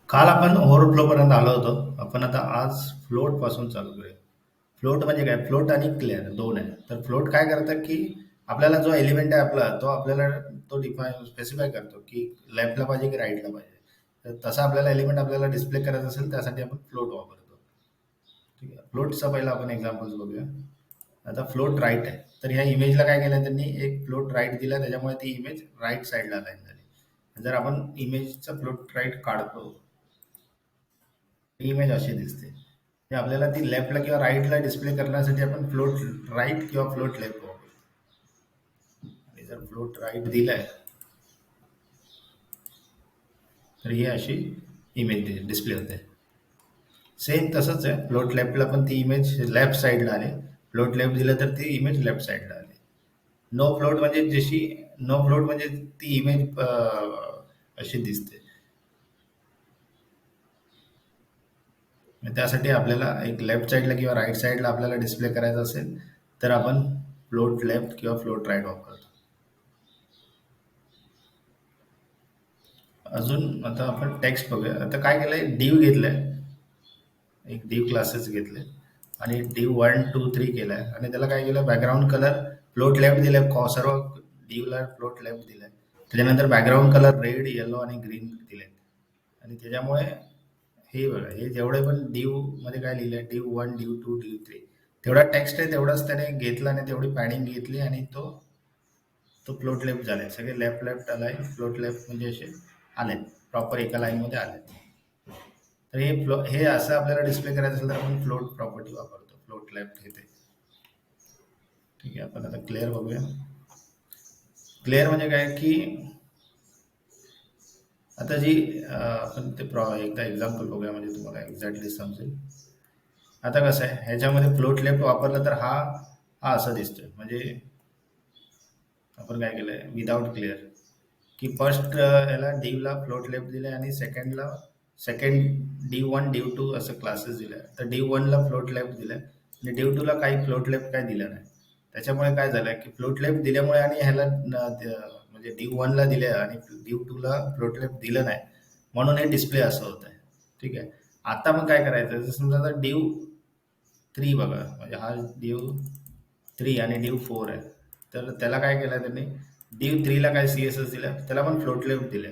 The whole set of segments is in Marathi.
काल आपण ओव्हरफ्लो पर्यंत आलो होतो. आपण आता आज फ्लोट पासून चालू करूया. फ्लोट म्हणजे काय? फ्लोट आणि क्लिअर दोन आहे. तर फ्लोट काय करतं की आपल्याला जो एलिमेंट आहे आपला तो आपल्याला तो डिफाईन स्पेसिफाय करतो की लेफ्टला पाहिजे की राईटला पाहिजे. तर तसा आपल्याला एलिमेंट आपल्याला डिस्प्ले करायचा असेल त्यासाठी आपण फ्लोट वापरतो. ठीक आहे. फ्लोटचा पहिला आपण एक्झाम्पल्स बघूया. आता फ्लोट राईट आहे. तर ह्या इमेजला काय केलं त्यांनी एक फ्लोट राईट दिला त्याच्यामुळे ती इमेज राईट साईडला अलाईन झाली. जर आपण इमेजचा फ्लोट राईट काढतो इमेज अशी दिसते. म्हणजे आपल्याला ती लेफ्टला किंवा राईटला डिस्प्ले करण्यासाठी आपण फ्लोट राईट किंवा फ्लोट लेफ्ट वापरतो. आणि जर फ्लोट राईट दिलाय तर ही अशी इमेज डिस्प्ले होते. सेम तसंच आहे. फ्लोट लेफ्टला पण ती इमेज लेफ्ट साईडला आली. फ्लोट लेफ्ट दिलं तर ती इमेज लेफ्ट साईडला आली. नो फ्लोट म्हणजे जशी नो फ्लोट म्हणजे ती इमेज अशी दिसते. त्यासाठी आपल्याला एक लेफ्ट साईडला किंवा राईट साईडला आपल्याला डिस्प्ले करायचं असेल तर आपण फ्लोट लेफ्ट किंवा फ्लोट राईट वापरतो. अजून आता आपण टेक्स्ट बघूया. आता काय केलंय डिव घेतलंय, एक डिव क्लासेस घेतले आणि डिव 1 2 3 केलाय आणि त्याला काय केलं बॅकग्राऊंड कलर फ्लोट लेफ्ट दिलाय. सर्व डिवला फ्लोट लेफ्ट दिलाय. त्याच्यानंतर बॅकग्राऊंड कलर रेड येलो आणि ग्रीन दिले आणि त्याच्यामुळे हे बघा हे जेवढे पण डिव मध्ये काय लिहिलंय डिव 1 डिव 2 डिव 3 तेवढा टेक्स्ट आहे तेवढाच त्याने घेतला आणि तेवढी पॅडिंग घेतली आणि तो तो फ्लोट लेफ्ट झालाय. सगळे लेफ्ट लेफ्ट आलाय. फ्लोट लेफ्ट म्हणजे असे आले प्रॉपर एका लाईन मध्ये आले. तर हे असं आपल्याला डिस्प्ले करायचं असेल तर आपण फ्लोट प्रॉपर्टी वापरतो. फ्लोट लेफ्ट घेते. ठीक आहे. आपण आता क्लिअर बघूया. क्लिअर म्हणजे काय की आता जी आपण ते एकदा एक्झाम्पल बघूया म्हणजे तुम्हाला एक्झॅक्टली समजेल. आता कसं आहे ह्याच्यामध्ये फ्लोट लेफ्ट वापरलं तर हा हा असा दिसतोय. म्हणजे आपण काय केलंय विदाउट क्लिअर की फर्स्ट याला डीवला फ्लोट लेफ्ट दिलाय आणि सेकंड डिव 1 डिव 2 असं क्लासेस दिलाय. तर डिव 1 ला फ्लोट लेफ्ट दिलाय आणि डिव 2 ला काही फ्लोट लेफ्ट काही दिलं नाही. त्याच्यामुळे काय झालंय की फ्लोट लेफ्ट दिल्यामुळे आणि ह्याला म्हणजे डिव 1 ला दिले आणि डिव 2 ला फ्लोट लेफ्ट दिलं नाही म्हणून हे डिस्प्ले असं होत आहे. ठीक आहे. आता मग काय करायचं जर समजा आता डिव 3 बघा म्हणजे हा डिव 3 आणि डिव 4 आहे. तर त्याला काय केलं त्यांनी डिव 3 ला काय सीएसएस दिलं त्याला पण फ्लोट लेफ्ट दिले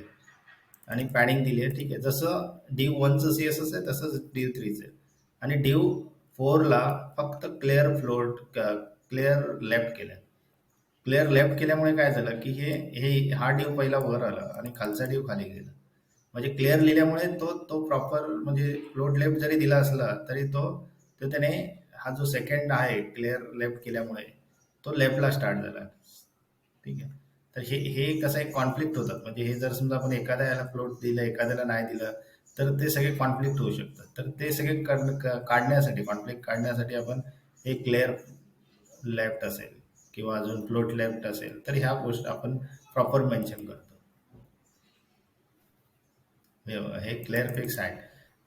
आणि पॅडिंग दिली आहे. ठीक आहे. जसं डिव 1चं सीएसएस आहे तसंच डिव 3चं आहे आणि डिव 4ला फक्त क्लिअर लेफ्ट केलं. क्लिअर लेफ्ट केल्यामुळे काय झालं की हे हे हा डिव पहिला वर आला आणि खालचा डिव खाली गेला. म्हणजे क्लिअर लिहिल्यामुळे तो तो प्रॉपर म्हणजे फ्लोट लेफ्ट जरी दिला असला तरी तो त्याने हा जो सेकंड आहे क्लिअर लेफ्ट केल्यामुळे तो लेफ्टला स्टार्ट झाला. ठीक आहे. तर हे हे कसं एक कॉन्फ्लिक्ट होतात. म्हणजे हे जर समजा आपण एखाद्या याला फ्लोट दिलं एखाद्याला नाही दिलं तर ते सगळे कॉन्फ्लिक्ट होऊ शकतात. तर ते सगळे काढण्यासाठी कॉन्फ्लिक्ट काढण्यासाठी आपण हे क्लिअर लेफ्ट असेल किंवा अजून फ्लोट लेफ्ट असेल तर ह्या गोष्ट आपण प्रॉपर मेन्शन करतो. हे क्लिअर फिक्स आहे.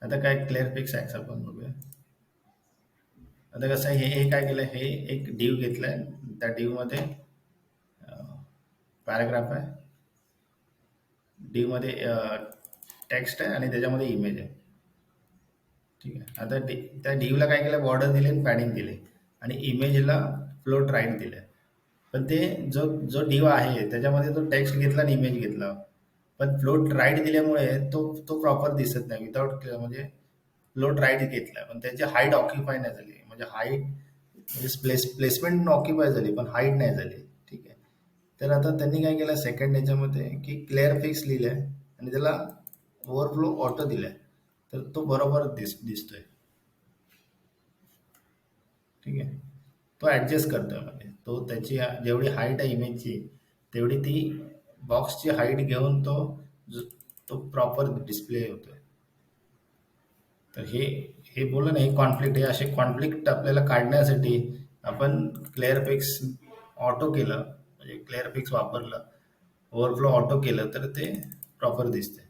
आता काय क्लिअर फिक्स आहे आपण बघूया. आता कसं आहे हे काय केलं हे एक डिव घेतलाय. त्या डिव मध्ये पॅराग्राफ आहे. डिव मध्ये टेक्स्ट आहे आणि त्याच्यामध्ये इमेज आहे. ठीक आहे. आता त्या डिवला काय केलं बॉर्डर दिले आणि पॅडिंग दिले आणि इमेजला फ्लोट राईट दिले. पण ते जो जो डिव आहे त्याच्यामध्ये तो टेक्स्ट घेतला आणि इमेज घेतला. पण फ्लोट राईट दिल्यामुळे तो तो प्रॉपर दिसत नाही विदाउट म्हणजे फ्लोट राईट घेतला पण त्याची हाईट ऑक्युपाय नाही झाली. म्हणजे हाईट म्हणजे प्लेसमेंट ऑक्युपाय झाली पण हाईट नाही झाली. ठीक आहे. तर आता त्यांनी काय केलं सेकंड याच्यामध्ये की क्लिअर फिक्स लिहिलंय आणि त्याला ओव्हरफ्लो ऑटो दिलाय. तर तो बरोबर दिसतोय. ठीक आहे. तो ऍडजस्ट करतोय म्हणजे तो त्याची जेवढी हाईट आहे इमेजची तेवढी ती बॉक्सची हाईट घेऊन तो प्रॉपर डिस्प्ले होतोय. तर हे हे बोललं ना हे कॉन्फ्लिक्ट हे असे कॉन्फ्लिक्ट आपल्याला काढण्यासाठी आपण क्लिअर फिक्स ऑटो केलं म्हणजे क्लिअर फिक्स वापरलं ओव्हरफ्लो ऑटो केलं तर ते प्रॉपर दिसते.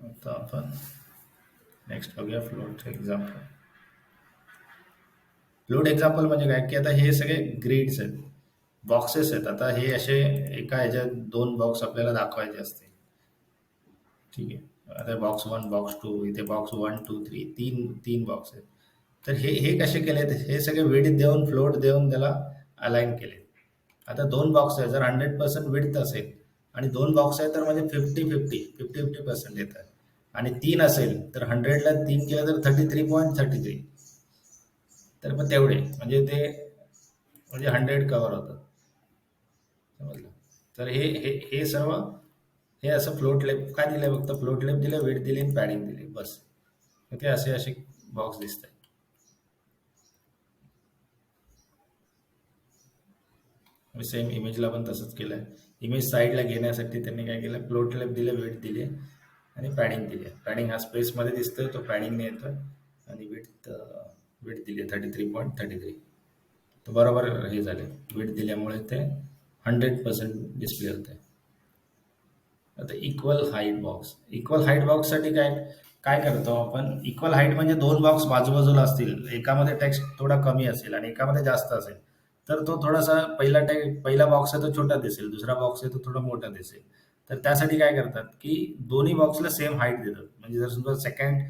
आता आपण नेक्स्ट बघूया फ्लोट एक्झाम्पल. फ्लोट एक्झाम्पल म्हणजे काय की आता हे सगळे ग्रिड्स आहेत. बॉक्सेस आहेत. आता हे असे एका ह्याच्यात 2 बॉक्स आपल्याला दाखवायचे असतील. ठीक आहे. आता बॉक्स 1, बॉक्स 2, इथे बॉक्स 1, 2, 3 तीन बॉक्स आहेत. तर हे हे कसे केलेत? हे सगळे विड्थ देऊन, फ्लोट देऊन त्याला अलाइन केले. आता 2 बॉक्स आहे, जर 100% विड्थ असेल आणि 2 बॉक्स आहे तर म्हणजे 50-50 येतात. आणि 3 असेल तर 100ला 3 केलं तर 33.33. तर मग तेवढे म्हणजे ते म्हणजे 100 कव्हर होतं. समजलं? तर हे हे हे सर्व हे असं फ्लोट लेप काय दिलंय? फक्त फ्लोट लेप दिले, वेट दिली आणि पॅडिंग दिली, बस. मग ते असे असे बॉक्स दिसत आहे. सेम इमेजला पण तसंच केलंय. इमेज साईडला घेण्यासाठी त्यांनी काय केलं? फ्लोट लेप दिले, वेट दिले आणि पॅडिंग दिली. पॅडिंग हा स्पेसमध्ये दिसतोय, तो पॅडिंगने येतोय. आणि विथ दिली 33.33. तर बरोबर हे झाले. विथ दिल्यामुळे ते 100% डिस्प्ले होते. आता इक्वल हाईट बॉक्ससाठी काय काय करतो आपण? इक्वल हाईट म्हणजे 2 बॉक्स बाजूबाजूला असतील, एकामध्ये टेक्स्ट थोडा कमी असेल आणि एकामध्ये जास्त असेल, तर तो थोडासा पहिला बॉक्स आहे तो छोटा दिसेल, दुसरा बॉक्स आहे तो थोडा मोठा दिसेल. तर त्यासाठी काय करतात की दोन्ही बॉक्सला सेम हाईट देतात. म्हणजे जर समजा सेकंड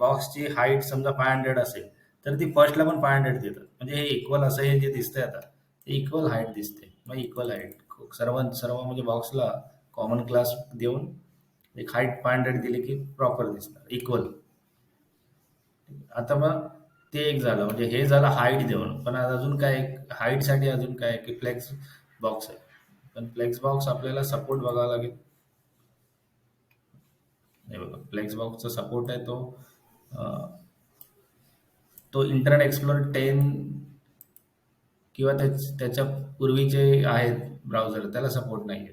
बॉक्सची हाईट समजा 500 असेल, तर ती फर्स्टला पण 500 देतात. म्हणजे हे इक्वल असं हे जे दिसतंय आता, ते इक्वल हाईट दिसते. मग इक्वल हाईट सर्व सर्व म्हणजे बॉक्सला कॉमन क्लास देऊन एक हाईट 500 दिली की प्रॉपर दिसणार इक्वल. आता मग ते एक झालं, म्हणजे हे झालं हाईट देऊन. पण आता अजून काय हाईटसाठी अजून काय की फ्लेक्स बॉक्स आहे. पण फ्लेक्स बॉक्स आपल्याला सपोर्ट बघावा लागेल. हे बघा, फ्लेक्स बॉक्सचा सपोर्ट आहे तो अं, तो इंटरनेट एक्सप्लोरर 10 किंवा त्याच्या पूर्वीचे आहेत ब्राउझर, त्याला सपोर्ट नाही आहे.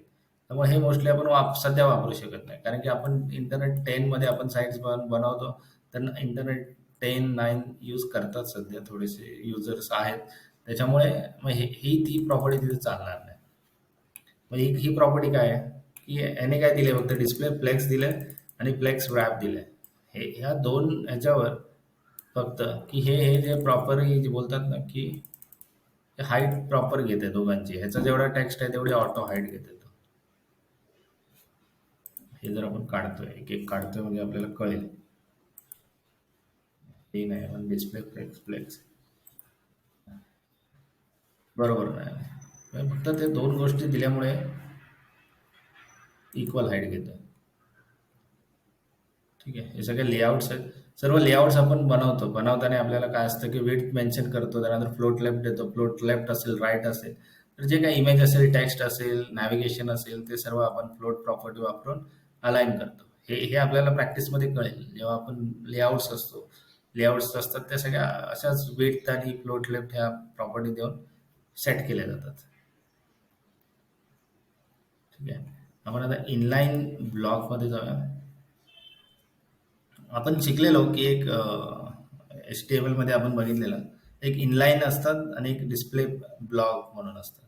त्यामुळे हे मोस्टली आपण सध्या वापरू शकत नाही, कारण की आपण इंटरनेट 10 मध्ये आपण साईट्स बनवतो. तर इंटरनेट 10, 9 यूज करतात सध्या थोडेसे युजर्स आहेत. त्याच्यामुळे मग ही ती प्रॉपर्टी तिथे चालणार नाही. मग ही प्रॉपर्टी काय आहे की याने काय दिले? फक्त डिस्प्ले फ्लेक्स दिले आणि फ्लेक्स रॅप दिले. ह्या दोन ह्याच्यावर फक्त की हे हे जे प्रॉपर जे बोलतात ना की हाईट प्रॉपर घेते दोघांची. ह्याचा जेवढा टेक्स्ट आहे तेवढी ऑटो हाईट घेते तो. हे जर आपण काढतोय, एक एक काढतोय म्हणजे आपल्याला कळेल. हे नाही पण डिस्प्ले फ्लेक्स फ्लेक्स बरोबर नाही. म्हणजे फक्त ते दोन गोष्टी दिल्यामुळे इक्वल हाईट घेतं. ठीक आहे. हे सगळे लेआउट्स आहेत. सर्व लेआउट्स आपण बनवतो. बनवताना आपल्याला काय असतं की विड्थ मेन्शन करतो, त्यानंतर फ्लोट लेफ्ट देतो. फ्लोट लेफ्ट असेल, राईट असेल, तर जे काही इमेज असेल, टेक्स्ट असेल, नॅव्हिगेशन असेल, ते सर्व आपण फ्लोट प्रॉपर्टी वापरून अलाइन करतो. हे हे आपल्याला प्रॅक्टिसमध्ये कळेल जेव्हा आपण लेआउट्स असतात त्या सगळ्या अशाच विड्थ आणि फ्लोट लेफ्ट ह्या प्रॉपर्टी देऊन सेट केल्या जातात. ठीक आहे. आपण आता इनलाईन ब्लॉकमध्ये जाऊया. आपण शिकलेलो की एक HTML मध्ये आपण बघितलेलं, एक इनलाईन असतात आणि एक डिस्प्ले ब्लॉक म्हणून असतात.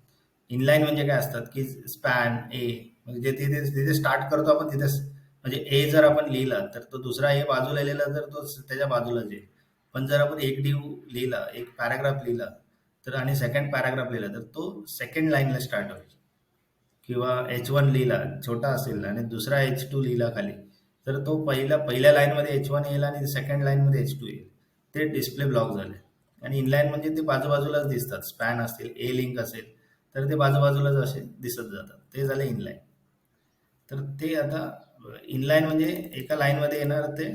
इनलाईन म्हणजे काय असतात की स्पॅन ए, म्हणजे जे तिथे तिथे स्टार्ट करतो आपण तिथेच. म्हणजे ए जर आपण लिहिला तर तो दुसरा ए बाजूला लिहिला तर तो त्याच्या बाजूलाच येईल. पण जर आपण एक डिव लिहिला, एक पॅराग्राफ लिहिला, तर आणि सेकंड पॅराग्राफ लिहिला तर तो सेकंड लाईनला स्टार्ट होईल. किंवा H1 लिहिला, छोटा असेल, आणि दुसरा H2 लिहिला खाली, तर तो पहिल्या लाईनमध्ये H1 येईल आणि सेकंड लाईनमध्ये H2 येईल. ते डिस्प्ले ब्लॉक झाले. आणि इनलाईन म्हणजे ते बाजूबाजूलाच दिसतात. स्पॅन असतील, ए लिंक असेल, तर ते बाजूबाजूलाच असे दिसत जातात. ते झाले इनलाईन. तर ते आता इनलाईन म्हणजे एका लाईनमध्ये येणार ते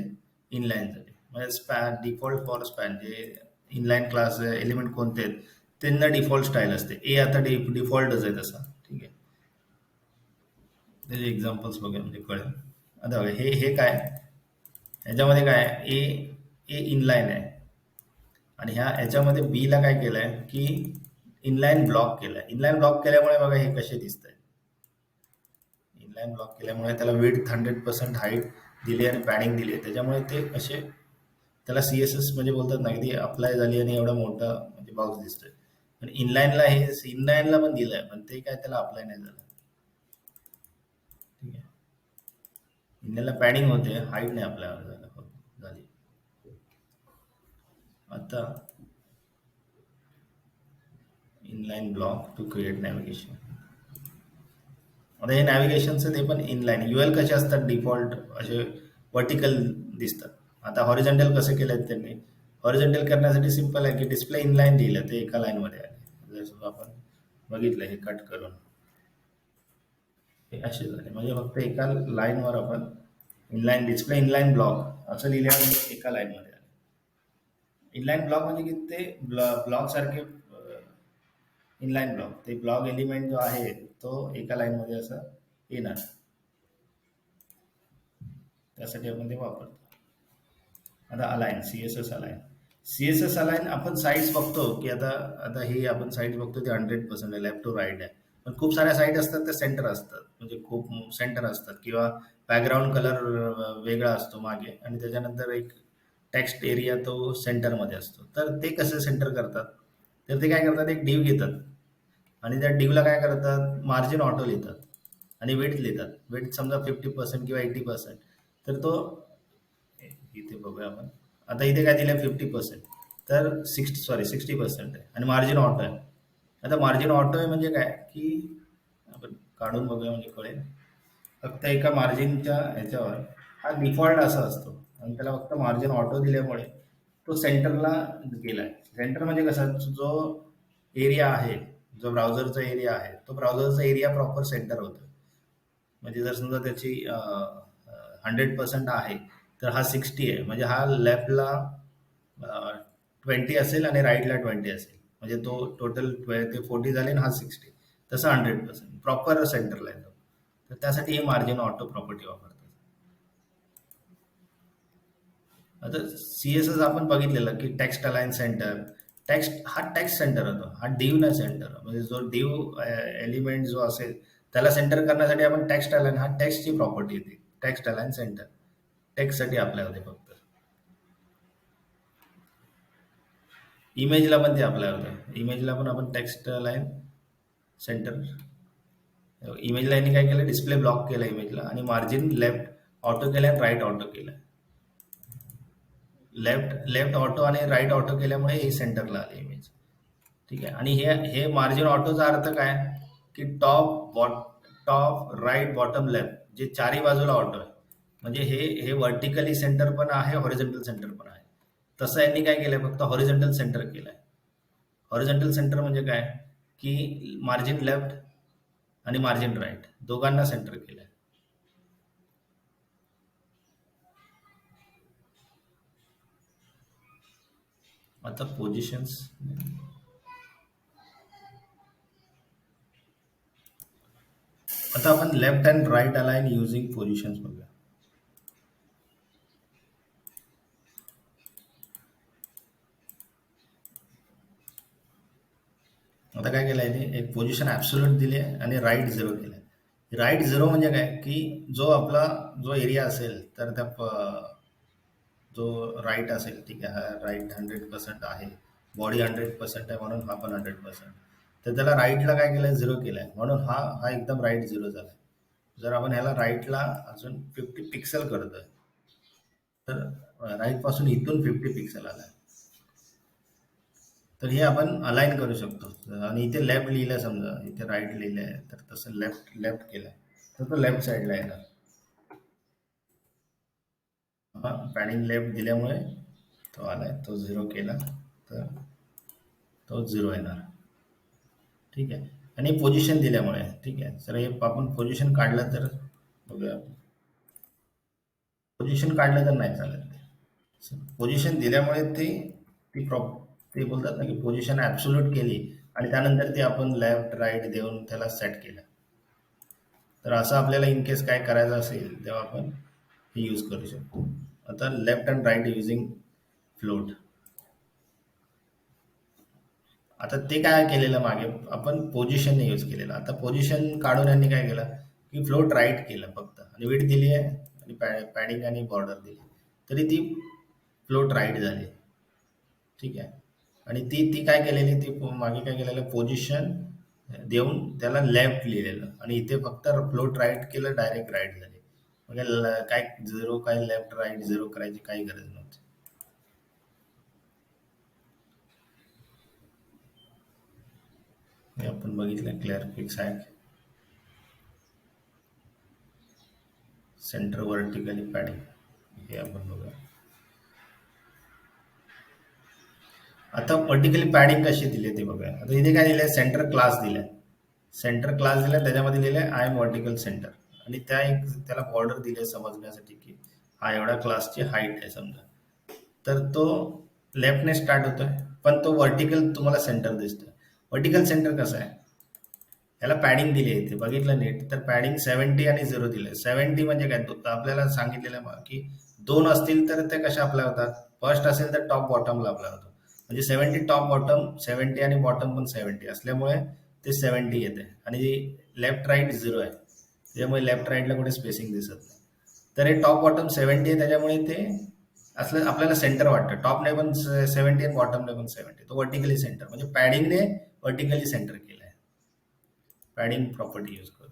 इनलाईन झाले. म्हणजे स्पॅन डिफॉल्ट फॉर स्पॅन जे इनलाईन क्लास एलिमेंट कोणते आहेत त्यांना डिफॉल्ट स्टाईल असते. ए आता डिफॉल्टच आहे तसा. ठीक आहे. त्याचे एक्झाम्पल्स वगैरे म्हणजे कळेल. आता बघा, हे हे काय ह्याच्यामध्ये काय ए ए इनलाईन आहे. आणि ह्याच्यामध्ये बी ला काय केलंय की इनलाईन ब्लॉक केलाय. इनलाईन ब्लॉक केल्यामुळे बघा हे कसे दिसत आहे. इनलाईन ब्लॉक केल्यामुळे त्याला विड्थ 100% हाईट दिली आणि पॅडिंग दिली आहे. त्याच्यामुळे ते असे त्याला CSS म्हणजे बोलतात ना, की ती अप्लाय झाली आणि एवढा मोठा म्हणजे बॉक्स दिसतोय. पण इनलाईनला पण दिलंय, पण ते काय त्याला अप्लाय नाही झालं. ठीक आहे. इनलाईनला पॅडिंग होते, हाईट नाही अप्लाय झाली. आता inline block to create navigation. आता हे नॅव्हिगेशनचं ते पण इनलाईन युएल कसे असतात डिफॉल्ट असे वर्टिकल दिसतात. आता हॉरिझॉन्टल कसे केलेत त्यांनी, हॉरिझॉन्टल करण्यासाठी सिम्पल आहे की डिस्प्ले इनलाईन लिहिलं ते एका लाईनमध्ये आले. जसं आपण बघितलं हे कट करून हे असे झाले, म्हणजे फक्त एका लाईनवर आपण इनलाईन डिस्प्ले इनलाईन ब्लॉक असं लिहिल्यानंतर एका लाईनमध्ये आले. इनलाईन ब्लॉक म्हणजे की ते ब्लॉक सारखे इनलाईन ब्लॉक, ते ब्लॉक एलिमेंट जो आहे तो एका लाईनमध्ये असं येणार, त्यासाठी आपण ते वापरतो. आता align CSS align, CSS align आपण साईड्स बघतो की आता आता हे आपण साईड बघतो ते 100% आहे, लेफ्ट टू राईट आहे. पण खूप साऱ्या साईड असतात ते सेंटर असतात, म्हणजे खूप सेंटर असतात, किंवा बॅकग्राऊंड कलर वेगळा असतो मागे आणि त्याच्यानंतर एक टेक्स्ट एरिया तो सेंटरमध्ये असतो. तर ते कसे सेंटर करतात, तर ते काय करतात, एक डिव घेतात आणि त्या डिवला काय करतात, मार्जिन ऑटो लिहितात आणि वेट लिहितात. वेट समजा 50% किंवा 80%, तर तो इथे बघूया आपण. आता इथे काय दिलं 50%, तर 60% आहे आणि मार्जिन ऑटो आहे. आता मार्जिन ऑटो आहे म्हणजे काय की आपण काढून बघूया म्हणजे कळेल. फक्त एका मार्जिनच्या ह्याच्यावर हा डिफॉल्ट असा असतो आणि त्याला फक्त मार्जिन ऑटो दिल्यामुळे तो सेंटरला गेलाय. सेंटर म्हणजे कसा, जो एरिया आहे, जो ब्राउझरचा एरिया आहे, तो ब्राउझरचा एरिया प्रॉपर सेंटर होतो. म्हणजे जर समजा त्याची 100% आहे तर हा 60 आहे, म्हणजे हा लेफ्टला 20 असेल आणि राईटला 20 असेल, म्हणजे तो टोटल ते 40 झाले आणि हा 60. तसं 100% प्रॉपर सेंटरला येतो. तर त्यासाठी हे मार्जिन ऑटो प्रॉपर्टी वापरतात. आता सीएसएस आपण बघितलेलं की टेक्स्ट अलाइन सेंटर, टेक्स्ट हा टेक्स्ट सेंटर होतो, हा डिव नाही सेंटर. म्हणजे जो डिव एलिमेंट जो असेल त्याला सेंटर करण्यासाठी आपण टेक्स्ट अलाइन, हा टेक्स्टची प्रॉपर्टी येते, टेक्स्ट अलाइन सेंटर. टेक्स्टसाठी अप्लाय होते फक्त. इमेजला पण ते अप्लाय होतं, इमेजला पण आपण टेक्स्ट अलाइन सेंटर. इमेज लाईनने काय केलं, डिस्प्ले ब्लॉक केला इमेजला आणि मार्जिन लेफ्ट ऑटो केलं आणि राईट ऑटो केलं. लेफ्ट लेफ्ट ऑटो आणि राईट ऑटो केल्यामुळे हे सेंटरला आले इमेज. ठीक आहे. आणि हे हे मार्जिन ऑटोचा अर्थ काय की टॉप राईट बॉटम लेफ्ट जे चारही बाजूला ऑटो आहे, म्हणजे हे हे व्हर्टिकली सेंटर पण आहे, हॉरिझॉन्टल सेंटर पण आहे. तसं यांनी काय केलंय, फक्त हॉरिझॉन्टल सेंटर केलंय. हॉरिझॉन्टल सेंटर म्हणजे काय की मार्जिन लेफ्ट आणि मार्जिन राईट दोघांना सेंटर केलंय. आता पोझिशन्स, आता आपण left and right align using positions बघूया. आता काय केलंय ते, एक पोझिशन ॲब्सोल्यूट दिली आहे आणि राईट 0 केलंय. राईट 0 म्हणजे काय की जो आपला जो एरिया असेल तर त्या जो राईट असेल, ठीक आहे, हा राईट 100% आहे, बॉडी 100% आहे म्हणून हा पण 100%. तर त्याला राईटला काय केलंय, 0 केलंय म्हणून हा हा एकदम राईट 0 झालाय. जर आपण ह्याला राईटला अजून 50 पिक्सल करतोय तर राईट पासून इथून 50 पिक्सल आलाय. तर हे आपण अलाइन करू शकतो. आणि इथे लेफ्ट लिहिलंय, समजा इथे राईट लिहिलंय तर तसं लेफ्ट लेफ्ट केलंय तर तो लेफ्ट साईडला येणार. हा पॅडिंग लेफ्ट दिल्यामुळे तो आलाय, तो 0 केला तर तो 0 येणार. ठीक आहे. आणि पोझिशन दिल्यामुळे, ठीक आहे, तर हे आपण पोझिशन काढलं तर बघूया. पोझिशन काढलं तर नाही चालत. पोझिशन दिल्यामुळे ते ती ते बोलतात ना की पोझिशन ॲब्सोल्यूट केली आणि त्यानंतर ते आपण लेफ्ट राईट देऊन त्याला सेट केलं. तर असं आपल्याला इन केस काय करायचं असेल तेव्हा आपण हे यूज करू शकतो. आता left and right using float. आता ते काय केलेलं मागे आपण पोझिशनने यूज केलेलं. आता पोझिशन काढून यांनी काय केलं की फ्लोट राईट केलं फक्त आणि विड्थ दिली आहे आणि पॅडिंग आणि बॉर्डर दिली, तरी ती फ्लोट राईट झाली. ठीक आहे. आणि ती ती काय केलेली, ती मागे काय केलेलं, पोझिशन देऊन त्याला लेफ्ट लिहिलेलं आणि इथे फक्त फ्लोट राईट केलं, डायरेक्ट राईट झाली. म्हणजे काय 0 काय लेफ्ट राईट 0 करायची काही गरज नव्हती. हे आपण बघितलं क्लिअर फिक्स आहे. सेंटर वर्टिकली पॅडिंग हे आपण बघूया. आता वर्टिकली पॅडिंग कशी दिली ते बघूया. आता इथे काय दिलंय, सेंटर क्लास दिलाय. सेंटर क्लास दिलाय, त्याच्यामध्ये लिहिलंय आय एम वर्टिकल सेंटर, आणि त्याला बॉर्डर दिली समजण्यासाठी की हा एवढा क्लासची हाईट आहे समजा. तर तो लेफ्टने स्टार्ट होतोय, पण तो वर्टिकल तुम्हाला सेंटर दिसतोय. वर्टिकल सेंटर कसं आहे, याला पॅडिंग दिली आहे इथे बघितलं नीट, तर पॅडिंग 70 आणि 0 दिले. 70 म्हणजे काय, आपल्याला सांगितलेलं आहे की दोन असतील तर ते कशा अप्लाय होतात, फर्स्ट असेल तर टॉप बॉटमला अप्लाय होतो. म्हणजे 70 टॉप बॉटम 70 आणि बॉटम पण 70 असल्यामुळे ते 70 येते. आणि लेफ्ट राईट 0 आहे, त्याच्यामुळे लेफ्ट राईटला कुठे स्पेसिंग दिसत नाही. तर हे टॉप बॉटम 70 आहे, त्याच्यामुळे ते असलं आपल्याला सेंटर वाटतं. टॉपने पण 70 आणि बॉटमने पण 70, तो वर्टिकली सेंटर म्हणजे पॅडिंगने वर्टिकली सेंटर केलं आहे, पॅडिंग प्रॉपर्टी यूज करून.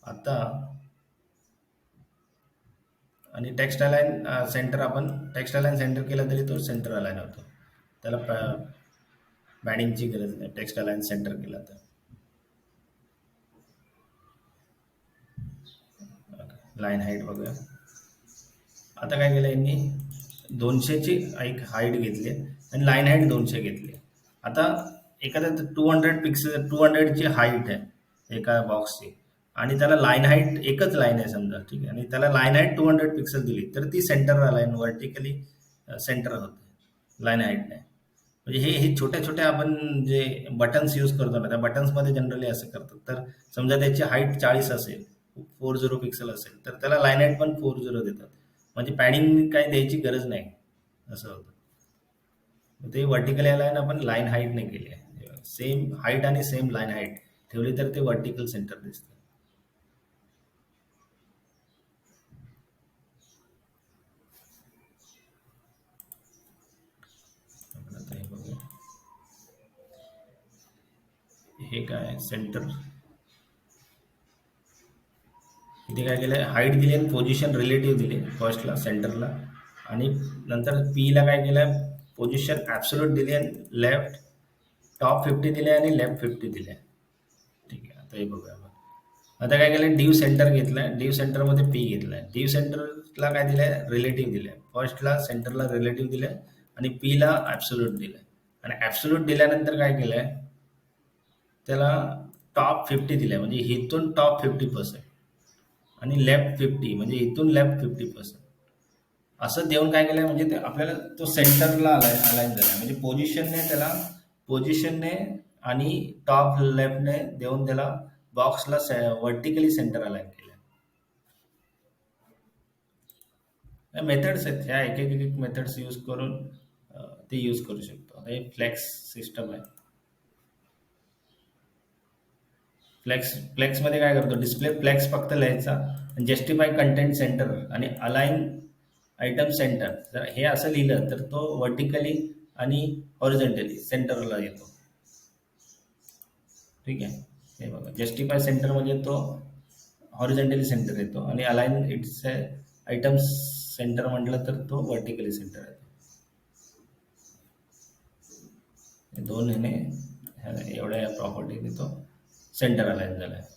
आता आणि टेक्स्ट अलाइन सेंटर, आपण टेक्स्ट अलाइन सेंटर केला तरी तो सेंटर अलाइन होतो, त्याला पॅडिंगची गरज नाही टेक्स्ट अलाइन सेंटर केला तर. लाईन हाईट बघूया. आता काय केलं यांनी, 200ची एक हाईट घेतली आणि लाईन हाईट 200 घेतली. आता एखाद्या 200 पिक्सल 200ची हाईट आहे एका बॉक्सची, आणि त्याला लाईन हाईट एकच लाईन आहे समजा, ठीक आहे, आणि त्याला लाईन हाईट 200 पिक्सल दिली, तर ती सेंटर लाईन वर्टिकली सेंटर होते लाईन हाईटने. म्हणजे हे हे छोट्या छोट्या आपण जे बटन्स यूज करतो ना, त्या बटन्समध्ये जनरली असं करतात. तर समजा त्याची हाईट 40 असेल, 40 पिक्सल असेल, तर त्याला लाईन हाईट पण 40 देतात. म्हणजे पॅडिंग काही द्यायची गरज नाही, असं होतं. ते वर्टिकल लाईन आपण लाईन हाईटने केली आहे, सेम हाईट आणि सेम लाईन हाईट ठेवली तर ते वर्टिकल सेंटर दिसतं. आपण आता हे बघूया, हे काय सेंटर, इथे काय केलं, हाईट दिली आणि पोझिशन रिलेटिव्ह दिले फर्स्टला सेंटरला, आणि नंतर पीला काय केलं, पोझिशन ॲब्सोल्यूट दिली आणि लेफ्ट टॉप 50 दिले आणि लेफ्ट 50 दिले. ठीक आहे, आता हे बघूया आपण. आता काय केलं, ड्यू सेंटर घेतलाय, ड्यू सेंटरमध्ये पी घेतलाय. ड्यू सेंटरला काय दिलंय, रिलेटिव्ह दिलंय. फर्स्टला सेंटरला रिलेटिव्ह दिलंय आणि पीला ॲब्सोल्यूट दिलंय. आणि ॲब्सोल्यूट दिल्यानंतर काय केलंय, त्याला टॉप 50 दिलंय, म्हणजे इथून टॉप 50% आणि लेफ्ट 50, म्हणजे इथून लेफ्ट 50%. असं देऊन काय केलंय, म्हणजे ते आपल्याला तो सेंटरला अलाइन झालाय. म्हणजे पोझिशनने आणि टॉप लेफ्टने देऊन त्याला बॉक्सला वर्टिकली सेंटर अलाइन केलं. मेथड्स आहेत ह्या, एक एक एक मेथड्स यूज करून ते यूज करू शकतो. आता हे फ्लेक्स सिस्टम आहे. फ्लेक्समध्ये काय करतो, डिस्प्ले फ्लेक्स फक्त लिहायचा, जस्टिफाय कंटेंट सेंटर आणि अलाइन आयटम सेंटर. जर हे असं लिहिलं तर तो वर्टिकली आणि हॉरिझॉन्टली सेंटरला येतो. ठीक आहे, हे बघा, जस्टिफाय सेंटर म्हणजे तो हॉरिझॉन्टली सेंटर येतो, आणि अलाइन इट्स आयटम सेंटर म्हटलं तर तो वर्टिकली सेंटर येतो. हे दोन एवढ्या प्रॉपर्टीने तो सेंटर अलाइन झाला आहे.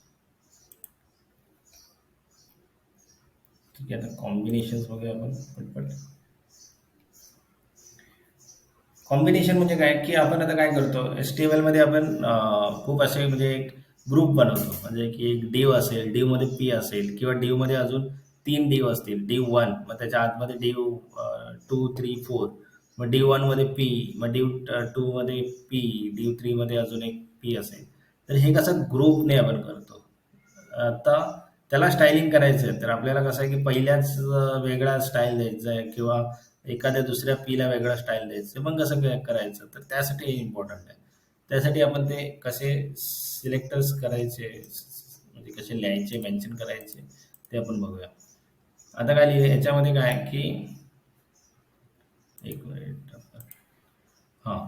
ठीक आहे, आता कॉम्बिनेशन बघूया आपण पटपट. कॉम्बिनेशन म्हणजे काय, की आपण आता काय करतो, HTML मध्ये आपण खूप असे म्हणजे एक ग्रुप बनवतो. म्हणजे की एक डिव असेल, डिव मध्ये पी असेल, किंवा डिव मध्ये अजून 3 डिव असतील, डिव 1, मग त्याच्या आतमध्ये डिव 2, 3, 4, मग डिव 1 मध्ये पी, मग डिव 2 मध्ये पी, डिव 3 मध्ये अजून एक पी असेल. तर हे कसं ग्रुपने आपण करतो. आता त्याला स्टायलिंग करायचं आहे, तर आपल्याला कसं आहे की पहिल्याच वेगळा स्टाईल द्यायचा आहे, किंवा एखाद्या दुसऱ्या पीला वेगळा स्टाईल द्यायचं, मग कसं करायचं, तर त्यासाठी हे इम्पॉर्टंट आहे. त्यासाठी आपण ते कसे सिलेक्टर्स करायचे, म्हणजे कसे लिहायचे, मेन्शन करायचे, ते आपण बघूया. आता काय लिहिले याच्यामध्ये, काय की एक मिनिट, हां,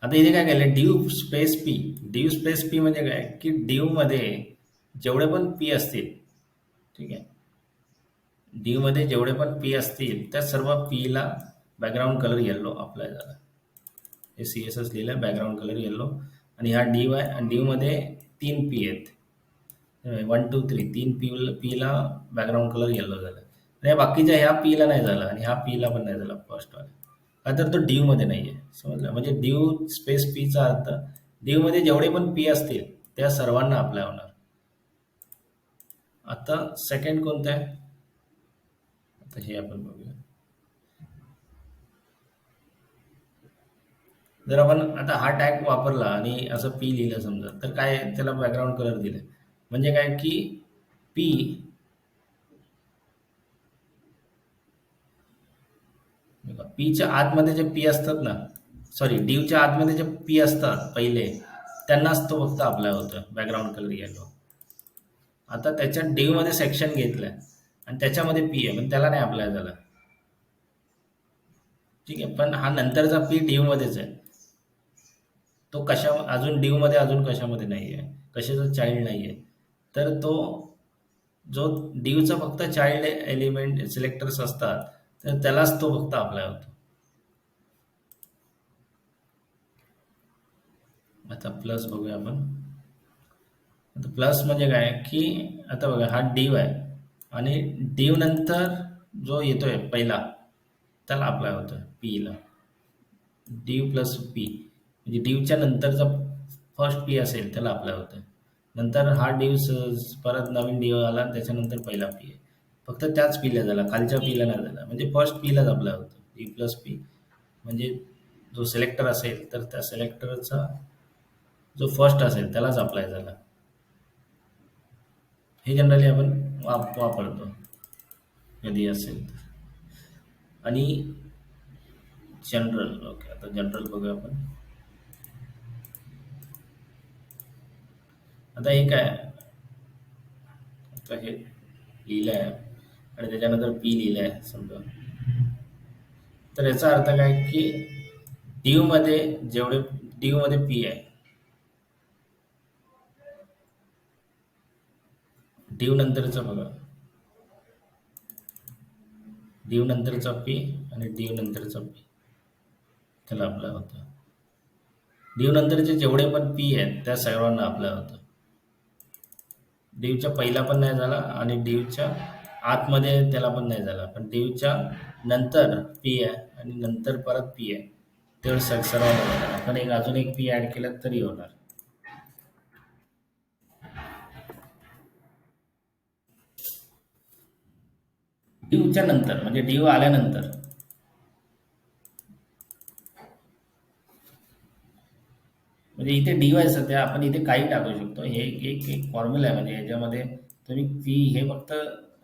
आता इथे काय केलं, due space P. Due space P म्हणजे काय, की ड्यू मध्ये जेवढे पण पी असतील, ठीक आहे, ड्यू मध्ये जेवढे पण पी असतील त्या सर्व पीला बॅकग्राऊंड कलर येल्लो अप्लाय झाला. हे CSS लिहिलं, बॅकग्राऊंड कलर येल्लो. आणि हा डी वाय आणि डी मध्ये 3 पी आहेत. 1 2 3 3 पीला बॅकग्राऊंड कलर येलो झाला आणि बाकीच्या ह्या पीला नाही झाला आणि ह्या पीला पण नाही झाला फर्स्ट वाला. का तर तो ड्यू मध्ये नाहीये. समजलं? म्हणजे ड्यू स्पेस पीचा अर्थ ड्यू मध्ये जेवढे पण पी असतील त्या सर्वांना अप्लाय होणार. आता सेकंड कोणतं आहे? आता हे आपण बघूया. जर आपण आता हा टॅग वापरला आणि असं पी लिहिलं समजा, तर काय त्याला बॅकग्राऊंड कलर दिले म्हणजे काय की पी पीच्या आतमध्ये जे पी असतात ना, सॉरी ड्यूच्या आतमध्ये जे पी असतात पहिले, त्यांनाच तो फक्त अप्लाय होतो बॅकग्राऊंड कलर येलो. आता त्याच्यात ड्यू मध्ये सेक्शन घेतलंय आणि त्याच्यामध्ये पी आहे पण त्याला नाही अप्लाय झाला. ठीक आहे, पण हा नंतरचा पी ड्यू मध्येच आहे. तो कशा अजून ड्यू मध्ये अजून कशामध्ये नाहीये, कशाचा चाइल्ड नाहीये. तर तो जो ड्यूचा फक्त चाइल्ड एलिमेंट सिलेक्टर्स असतात तर त्यालाच तो फक्त अप्लाय होतो. आता प्लस बघूया आपण. आता प्लस म्हणजे काय की आता बघा हा ड्यू आहे आणि ड्यू नंतर जो येतोय पहिला त्याला अप्लाय होतोय पीला. ड्यू प्लस पी म्हणजे ड्यूच्या नंतरचा फर्स्ट पी असेल त्याला अप्लाय होतोय. नंतर हा ड्यू परत नवीन ड्यू आला त्याच्यानंतर पहिला पी आहे. फक्त त्याच पीला झाला, खालच्या पीला नाही झाला. म्हणजे फर्स्ट पीलाच अप्लाय होतो ड्यू प्लस पी. म्हणजे जो सिलेक्टर असेल तर त्या सिलेक्टरचा जो फर्स्ट असेल त्यालाच अप्लाय झाला. हे जनरली आपण वापरतो कधी असेल तर. आणि जनरल, ओके आता जनरल बघूया आपण. आता हे काय, आता हे लिहिलं आहे आणि त्याच्यानंतर पी लिहिलं आहे समजा, तर याचा अर्थ काय की ड्यू मध्ये जेवढे ड्यू मध्ये पी आहे, ड्यू नंतरचा बघा, ड्यू नंतरचा पी आणि ड्यू नंतरचा पी त्याला अप्लाय होतं. ड्यू नंतरचे जेवढे पण पी आहेत त्या सर्वांना अप्लाय होतं. ड्यूच्या पहिला पण नाही झाला आणि ड्यूच्या आतमध्ये त्याला पण नाही झाला, पण ड्यूच्या नंतर पी आहे आणि नंतर परत पी आहे तेवढं सर्वांना होणार. आपण अजून एक पी ऍड केलं तरी होणार. ड्यूच्या नंतर म्हणजे ड्यू आल्यानंतर म्हणजे इथे डी वाय सध्या आपण इथे काही टाकू शकतो. हे एक एक फॉर्म्युला आहे म्हणजे याच्यामध्ये तुम्ही पी हे फक्त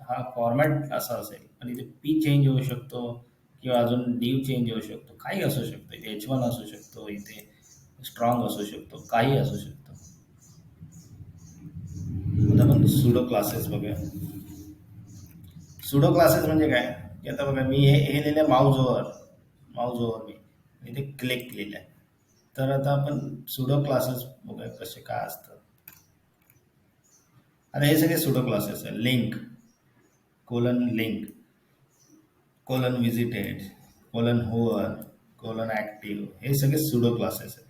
हा फॉर्मॅट असा असेल पण इथे पी चेंज होऊ शकतो किंवा अजून ड्यू चेंज होऊ शकतो, काही असू शकतो. H1 असू शकतो, इथे स्ट्रॉंग असू शकतो, काही असू शकतो. आता आपण सुडो क्लासेस बघूया. सुडो क्लासेस म्हणजे काय की आता बघा मी हे लिहिलं माऊज ओव्हर मी इथे क्लिक लिहिलं आहे. तर आता आपण सुडो क्लासेस बघूया कसे काय असतात. आता हे सगळे सुडो क्लासेस आहे. Link link visited hover active, हे सगळे सुडो क्लासेस आहेत.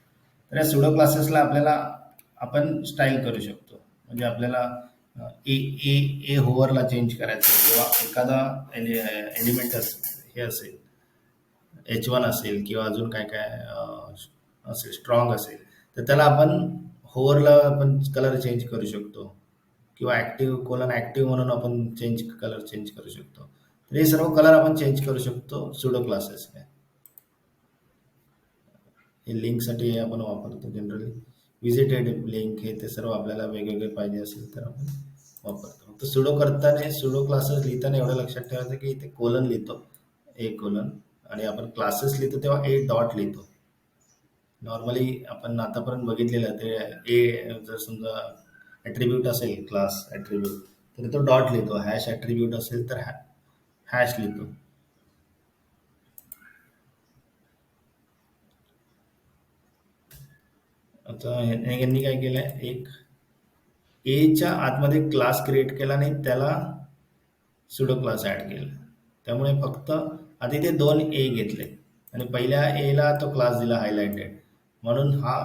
तर या सुडो क्लासेसला आपल्याला आपण स्टाईल करू शकतो. म्हणजे आपल्याला ए ए ए होवरला चेंज करायचं किंवा एखादा एलिमेंट हे असेल H1 असेल किंवा अजून काय काय असेल स्ट्रॉंग असेल तर त्याला आपण होवरला आपण कलर चेंज करू शकतो किंवा ऍक्टिव्ह म्हणून आपण कलर चेंज करू शकतो. तर हे सर्व कलर आपण चेंज करू शकतो सुडो क्लासेसने. हे लिंकसाठी आपण वापरतो जनरली. विजिटेड लिंक हे ते सर्व आपल्याला वेगवेगळे पाहिजे असेल तर आपण वापरतो. तर सुडो करताना सुडो क्लासेस लिहिताना एवढं लक्षात ठेवायचं की इथे कोलन लिहितो, आणि आपण क्लासेस लिहितो तेव्हा ए डॉट लिहितो. नॉर्मली आपण आतापर्यंत बघितलेलं ते ए जर समजा ॲट्रिब्यूट असेल क्लास ॲट्रिब्यूट तर तो डॉट लिहितो, हॅश ॲट्रिब्यूट असेल तर हॅश लिहितो. आता यांनी काय केलंय, एक एच्या आतमध्ये क्लास क्रिएट केला आणि त्याला सुडो क्लास ऍड केला. त्यामुळे फक्त आधी ते 2 ए घेतले आणि पहिल्या एला तो क्लास दिला हायलाइटेड म्हणून हा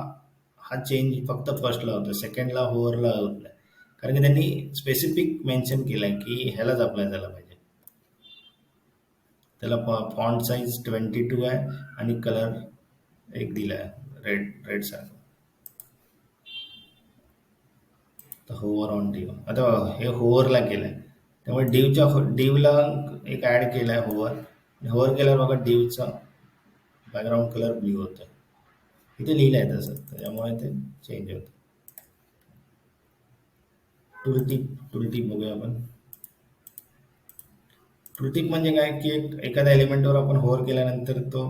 हा चेंज फक्त फर्स्टला होतो, सेकंडला होवरला होत नाही. कारण की त्यांनी स्पेसिफिक मेन्शन केलंय की ह्यालाच अप्लाय झाला पाहिजे. त्याला फॉन्ट साईज 22 आहे आणि कलर एक दिलाय रेड सारखा. तर होवर ऑन डिव, आता हे होवरला केलंय, त्यामुळे डिवला एक ऍड केलाय होवर. होवर केल्यावर बघा डिवचा बॅकग्राऊंड कलर ब्ल्यू होतं. इथे लिहिलंय तसं, त्याच्यामुळे ते चेंज होतं. टूलटिप बघूया आपण. टूलटिप म्हणजे काय की एखाद्या एलिमेंटवर आपण होवर केल्यानंतर तो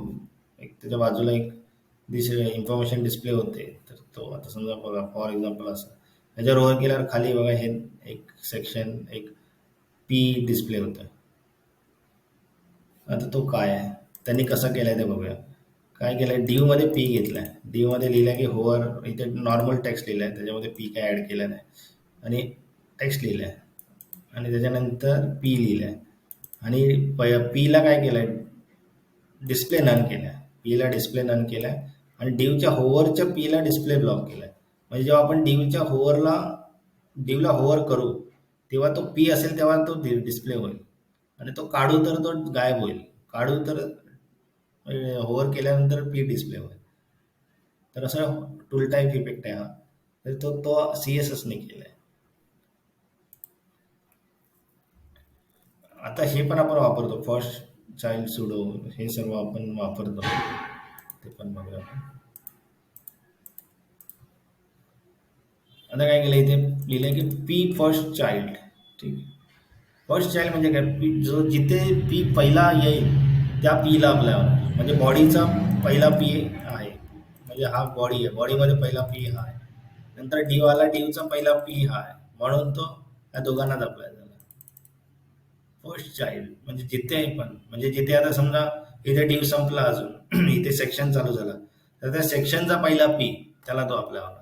एक त्याच्या बाजूला एक इन्फॉर्मेशन डिस्प्ले होते. तर तो आता समजा बघा फॉर एक्झाम्पल असं ह्याच्यावर होवर केल्यावर खाली बघा हे एक सेक्शन एक पी डिस्प्ले होतं. आता तो काय आहे, त्यांनी कसं केलंय ते बघूया. काय केलंय, डिव मध्ये पी घेतलाय, डिव मध्ये लिहिलंय की होवर, इथे नॉर्मल टेक्स्ट लिहिलंय, त्याच्यामध्ये पी काय ऍड केलं नाही, आणि टेक्स्ट लिहिलंय आणि त्याच्यानंतर पी लिहिलंय. आणि पीला काय केलंय, डिस्प्ले नन केलाय, पीला डिस्प्ले नन केलाय. आणि डिवच्या होवरच्या पीला डिस्प्ले ब्लॉक केलाय. म्हणजे जेव्हा आपण डिवला होवर करू तेव्हा तो पी असेल तेव्हा तो डिस्प्ले होईल, आणि तो काढू तर तो गायब होईल. काढू तर होवर केल्यानंतर पी डिस्प्ले होईल. तर असं टूल टाईप इफेक्ट आहे हा. तर तो CSS ने केलाय. आता हे पण आपण वापरतो, फर्स्ट चाइल्ड सुडो, हे सर्व आपण वापरतो. ते पण बघूया आपण. आता काय केलं, इथे लिहिलंय की पी फर्स्ट चाइल्ड. ठीक आहे. फर्स्ट चाइल्ड म्हणजे काय, जो जिथे पी पहिला येईल त्या पीला अप्लाय होणार. म्हणजे बॉडीचा पहिला पी आहे, म्हणजे हा बॉडी आहे, बॉडीमध्ये पहिला पी हा आहे. नंतर डिवचा पहिला पी हा आहे, म्हणून तो या दोघांनाच अप्लाय झाला. फर्स्ट चाइल्ड म्हणजे जिथे आहे पण, म्हणजे जिथे आता समजा इथे डिव संपला, अजून इथे सेक्शन चालू झाला, तर त्या सेक्शनचा पहिला पी त्याला तो अप्लाय होणार.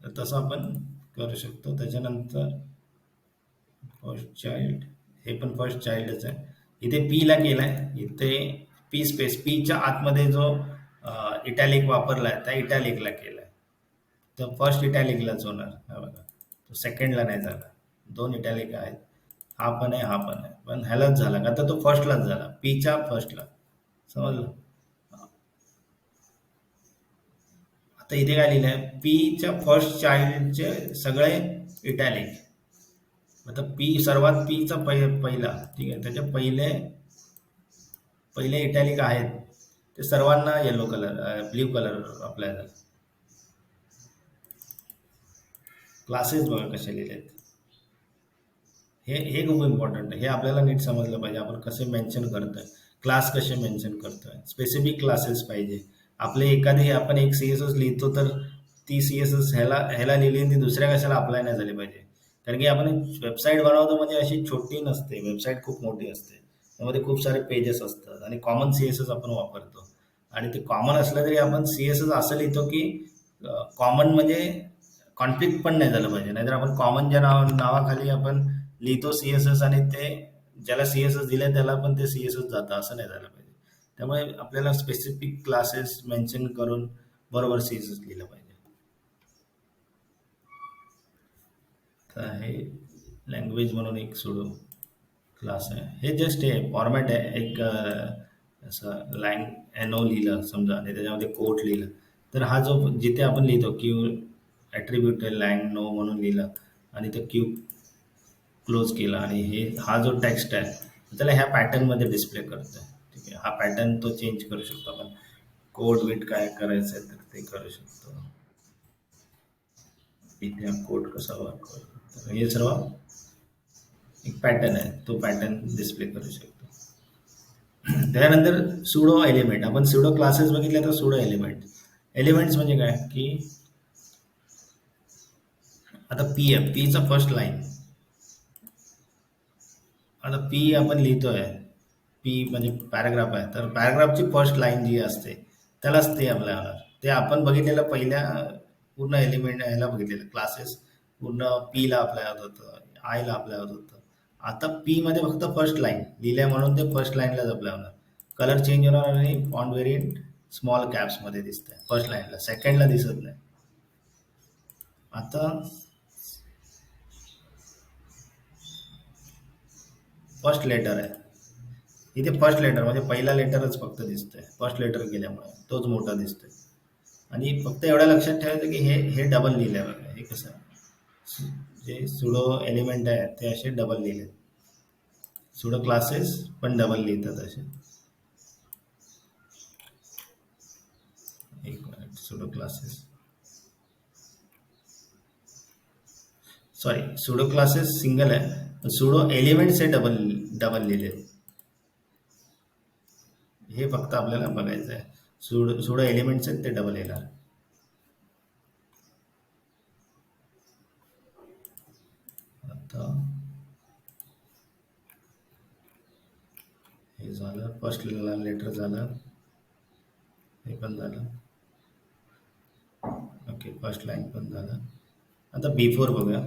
तर तसं आपण करू शकतो. त्याच्यानंतर फर्स्ट चाइल्ड, हे पण फर्स्ट चाइल्डच आहे. इथे पी ला केलाय, इथे पी स्पेस पीच्या आतमध्ये जो इटॅलिक वापरलाय त्या इटॅलिकला केलाय. तर फर्स्ट इटॅलिकलाच होणार. हा बघा, तो सेकंडला नाही झाला. दोन इटॅलिक आहेत, हा पण आहे हा पण आहे, पण ह्यालाच झाला का तर तो फर्स्टलाच झाला, पीच्या फर्स्टला. समजलं. आता इथे काय लिहिलंय, पीच्या फर्स्ट चाइल्डचे सगळे इटॅलिक. आता पी सर्वात पीचा पहिला, ठीक आहे, त्याचे पहिले पहिले इटॅलिक आहेत ते सर्वांना yellow colour blue colour apply झाला. क्लासेस बघा कसे लिहिलेत. हे खूप इम्पॉर्टंट आहे. हे आपल्याला नीट समजलं पाहिजे, आपण कसे मेन्शन करतोय, क्लास कसे मेन्शन करतोय. स्पेसिफिक क्लासेस पाहिजे आपले. एखादी आपण एक CSS लिहितो तर ती CSS ह्याला ह्याला लिहिली ती दुसऱ्या कशाला अप्लाय नाही झाली पाहिजे. कारण की आपण वेबसाईट बनवतो म्हणजे अशी छोटी नसते, वेबसाईट खूप मोठी असते, त्यामध्ये खूप सारे पेजेस असतात आणि कॉमन CSS आपण वापरतो. आणि ते कॉमन असलं तरी आपण CSS असं लिहितो की कॉमन म्हणजे कॉन्फ्लिक्ट पण नाही झालं पाहिजे. नाहीतर आपण कॉमनच्या नावाखाली आपण लिहितो CSS आणि ते ज्याला CSS दिले त्याला पण ते CSS जातं, असं नाही झालं पाहिजे. त्यामुळे आपल्याला स्पेसिफिक क्लासेस मेन्शन करून बरोबर CSS लिहिलं पाहिजे. तर हे लँग्वेज म्हणून एक सुडो क्लास आहे. हे जस्ट हे फॉर्मॅट आहे, एक असं NO लिहिलं समजा आणि त्याच्यामध्ये कोट लिहिलं, तर हा जो जिथे आपण लिहितो क्यू ॲट्रिब्यूट नो म्हणून लिहिलं आणि ते क्यू क्लोज केला, आणि हा जो टेक्स्ट आहे त्याला ह्या पॅटर्नमध्ये डिस्प्ले करतोय. ठीक आहे, हा पॅटर्न तो चेंज करू शकतो आपण. कोड विट काय करायचं आहे तर ते करू शकतो. इथे हा कोड कसा वर्क करतो, तर हे सर्व एक पॅटर्न आहे, तो पॅटर्न डिस्प्ले करू शकतो. त्यानंतर सुडो एलिमेंट, आपण सुडो क्लासेस बघितले, तर सुडो एलिमेंट्स म्हणजे काय की आता पी आहे, पीचा फर्स्ट लाईन, आता पी आपण लिहितोय, पी म्हणजे पॅराग्राफ आहे, तर पॅराग्राफची फर्स्ट लाईन जी असते त्यालाच ते अप्लाय होणार. ते आपण बघितलेलं पहिल्या पूर्ण एलिमेंट ह्याला बघितलेलं क्लासेस पूर्ण पी ला अप्लाय होत होतं, आय ला अप्लाय होत होतं. आता पी मध्ये फक्त फर्स्ट लाईन लिहिल्या म्हणून ते फर्स्ट लाईनलाच अप्लाय होणार. कलर चेंज होणार आणि फॉन्ट व्हेरियंट स्मॉल कॅप्स मध्ये दिसतंय फर्स्ट लाईनला, सेकंडला दिसत नाही. आता फर्स्ट लेटर आहे इथे, फर्स्ट लेटर म्हणजे पहिला लेटरच फक्त दिसतोय, फर्स्ट लेटर गेल्यामुळे तोच मोठा दिसतोय. आणि फक्त एवढं लक्षात ठेवायचं की हे हे डबल लिहिलंय बघा, हे कसं जे सुडो एलिमेंट आहे ते असे डबल लिहिले, सुडो क्लासेस पण डबल लिहितात असे. एक minute, pseudo classes, sorry pseudo classes single आहे, सुडो एलिमेंट्स हे डबल डबल लिहिले. हे फक्त आपल्याला बघायचं आहे, सुडो सुडो एलिमेंट्स आहेत ते डबल येणार. आता हे झालं, फर्स्ट लेटर झालं, हे पण झालं. ओके, फर्स्ट लाईन पण झालं. आता बिफोर बघूया.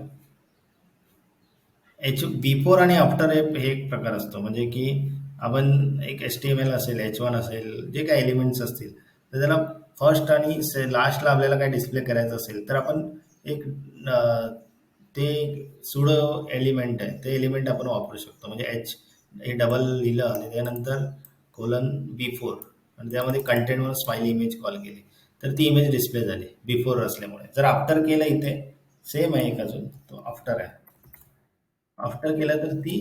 बिफोर आणि आफ्टर हे एक प्रकार असतो, म्हणजे की आपण एक HTML असेल, H1 असेल, जे काही एलिमेंट्स असतील, तर त्याला फर्स्ट आणि लास्टला आपल्याला काय डिस्प्ले करायचं असेल तर आपण एक ते सुडो एलिमेंट आहे ते एलिमेंट आपण वापरू शकतो. म्हणजे हे डबल लिहिलं आणि त्यानंतर कोलन बिफोर आणि त्यामध्ये कंटेंट म्हणून स्माइली इमेज कॉल केली, तर ती इमेज डिस्प्ले झाली बिफोर असल्यामुळे. जर आफ्टर केलं इथे सेम आहे, एक अजून तो आफ्टर आहे, आफ्टर केलं तर ती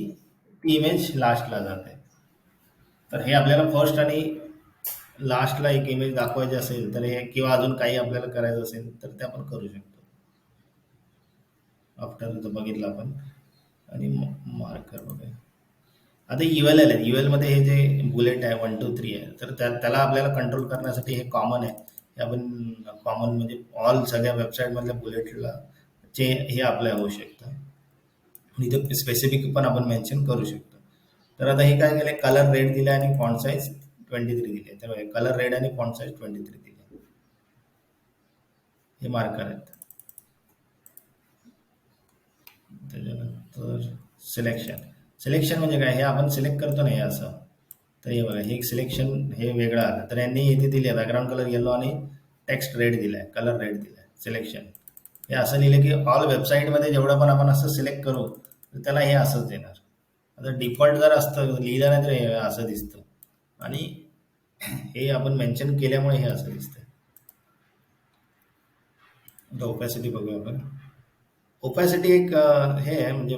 ती इमेज लास्टला जाते. तर हे आपल्याला फर्स्ट आणि लास्टला एक इमेज दाखवायची असेल तर हे, किंवा अजून काही आपल्याला करायचं असेल तर ते आपण करू शकतो. आफ्टर बघितलं आपण. आणि मार्कर वगैरे. आता ULL आहे, UL मध्ये हे जे बुलेट आहे 1 2 3 आहे, तर त्याला आपल्याला कंट्रोल करण्यासाठी हे कॉमन आहे. हे आपण कॉमन म्हणजे ऑल सगळ्या वेबसाईट मधल्या बुलेटला हे अप्लाय होऊ शकतं. आणि इथे स्पेसिफिक पण आपण मेन्शन करू शकतो. तर आता हे काय केलंय, कलर रेड दिला आणि फॉन्ट साईज 23 दिले. तर कलर रेड आणि फॉन्ट साईज 23 दिले. हे मार्कर आहेत. त्याच्यानंतर सिलेक्शन. सिलेक्शन म्हणजे काय, हे आपण सिलेक्ट करतो ना हे असं, तर हे बघा, हे सिलेक्शन हे वेगळं आलं. तर यांनी इथे दिले बॅकग्राऊंड कलर येलो आणि टेक्स्ट रेड दिलाय, कलर रेड दिलाय. सिलेक्शन हे असं लिहिलं की ऑल वेबसाईटमध्ये जेवढं पण आपण असं सिलेक्ट करू तर त्याला हे असंच देणार. आता डिफॉल्ट जर असतं लिहिलं नाही तर हे असं दिसतं, आणि हे आपण मेन्शन केल्यामुळे हे असं दिसतंय. आता ओपॅसिटी बघूया आपण. ओपॅसिटी एक हे आहे, म्हणजे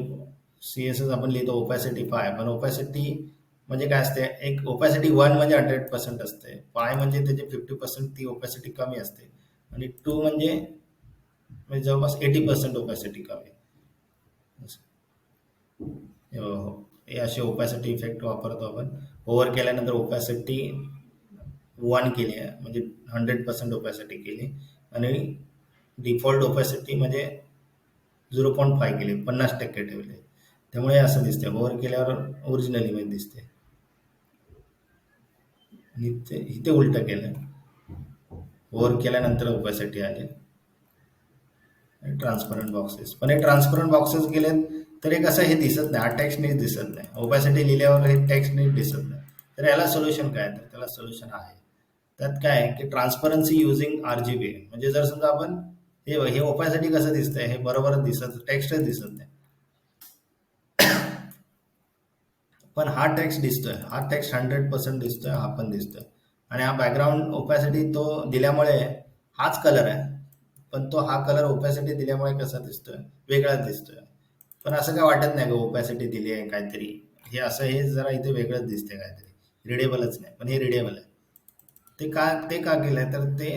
CSS आपण लिहितो ओपॅसिटी 5, पण ओपॅसिटी म्हणजे काय असते, एक ओपॅसिटी 1 म्हणजे 100% असते, 5 म्हणजे त्याचे 50% ती ओपॅसिटी कमी असते, आणि 2 म्हणजे जवळपास 80% ओपॅसिटी कमी. असं. हो, हे असे ओपॅसिटी इफेक्ट वापरतो आपण. ओव्हर केल्यानंतर ओपॅसिटी 1 केली आहे म्हणजे 100% ओपॅसिटी केली, आणि डिफॉल्ट ओपॅसिटी म्हणजे 0.5 केली, 50% ठेवले, त्यामुळे असं दिसते. ओव्हर केल्यावर ओरिजिनल इमेज दिसते. आणि इथे उलट केलं, ओव्हर केल्यानंतर ओपॅसिटी आली. ट्रान्सपरंट बॉक्सेस, पण हे ट्रान्सपरंट बॉक्सेस गेले तर एक असं हे दिसत नाही, हा टेक्स्ट नीट दिसत नाही. ओपॅसिटी लिहिल्यावर हे टेक्स्ट नीट दिसत नाही. तर याला सोल्युशन काय, तर त्याला सोल्युशन आहे. त्यात काय आहे की ट्रान्सपरन्सी युझिंग RGB. म्हणजे जर समजा आपण हे हे ओपॅसिटी कसं दिसतंय, हे बरोबरच दिसत, टेक्स्टच दिसत नाही, पण हा टेक्स्ट दिसतोय, हा टेक्स्ट 100% दिसतोय, हा पण दिसतोय. आणि हा बॅकग्राऊंड ओपॅसिटी तो दिल्यामुळे हाच कलर आहे, पण तो हा कलर ओपॅसिटी दिल्यामुळे कसा दिसतोय, वेगळाच दिसतोय. पण असं काय वाटत नाही का ओपॅसिटी दिली आहे काहीतरी, हे असं हे जरा इथे वेगळंच दिसते काहीतरी, रिडेबलच नाही. पण हे रिडेबल आहे. ते का केलंय, तर ते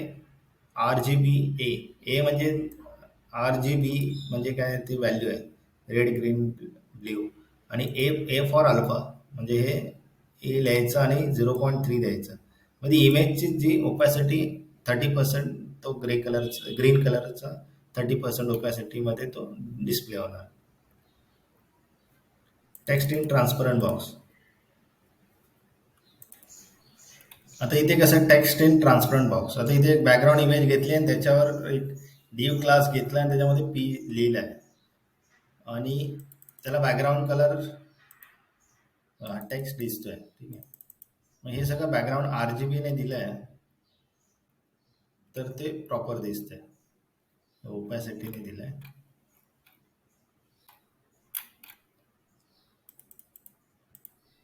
RGBA, ए म्हणजे RGB म्हणजे काय, ती व्हॅल्यू आहे, रेड ग्रीन ब्ल्यू. आणि ए ए फॉर अल्फा, म्हणजे हे ए लिहायचं आणि 0.3 द्यायचं. म्हणजे इमेजची जी ओपॅसिटी 30%, तो ग्रीन कलरचा 30% ओपॅसिटीमध्ये तो डिस्प्ले होणार. Text in transparent box. आता इथे कसं टेक्स्ट इन ट्रान्सपरंट बॉक्स, आता इथे एक बॅकग्राऊंड इमेज घेतली आणि त्याच्यावर एक डिव क्लास घेतला आणि त्याच्यामध्ये P लिहिला आहे, आणि त्याला बॅकग्राऊंड कलर टेक्स्ट दिसतोय. ठीक आहे, मग हे सगळं बॅकग्राऊंड RGB ने दिलं आहे. तर ते प्रॉपर दिसतंय. ओपॅसिटीने दिलंय.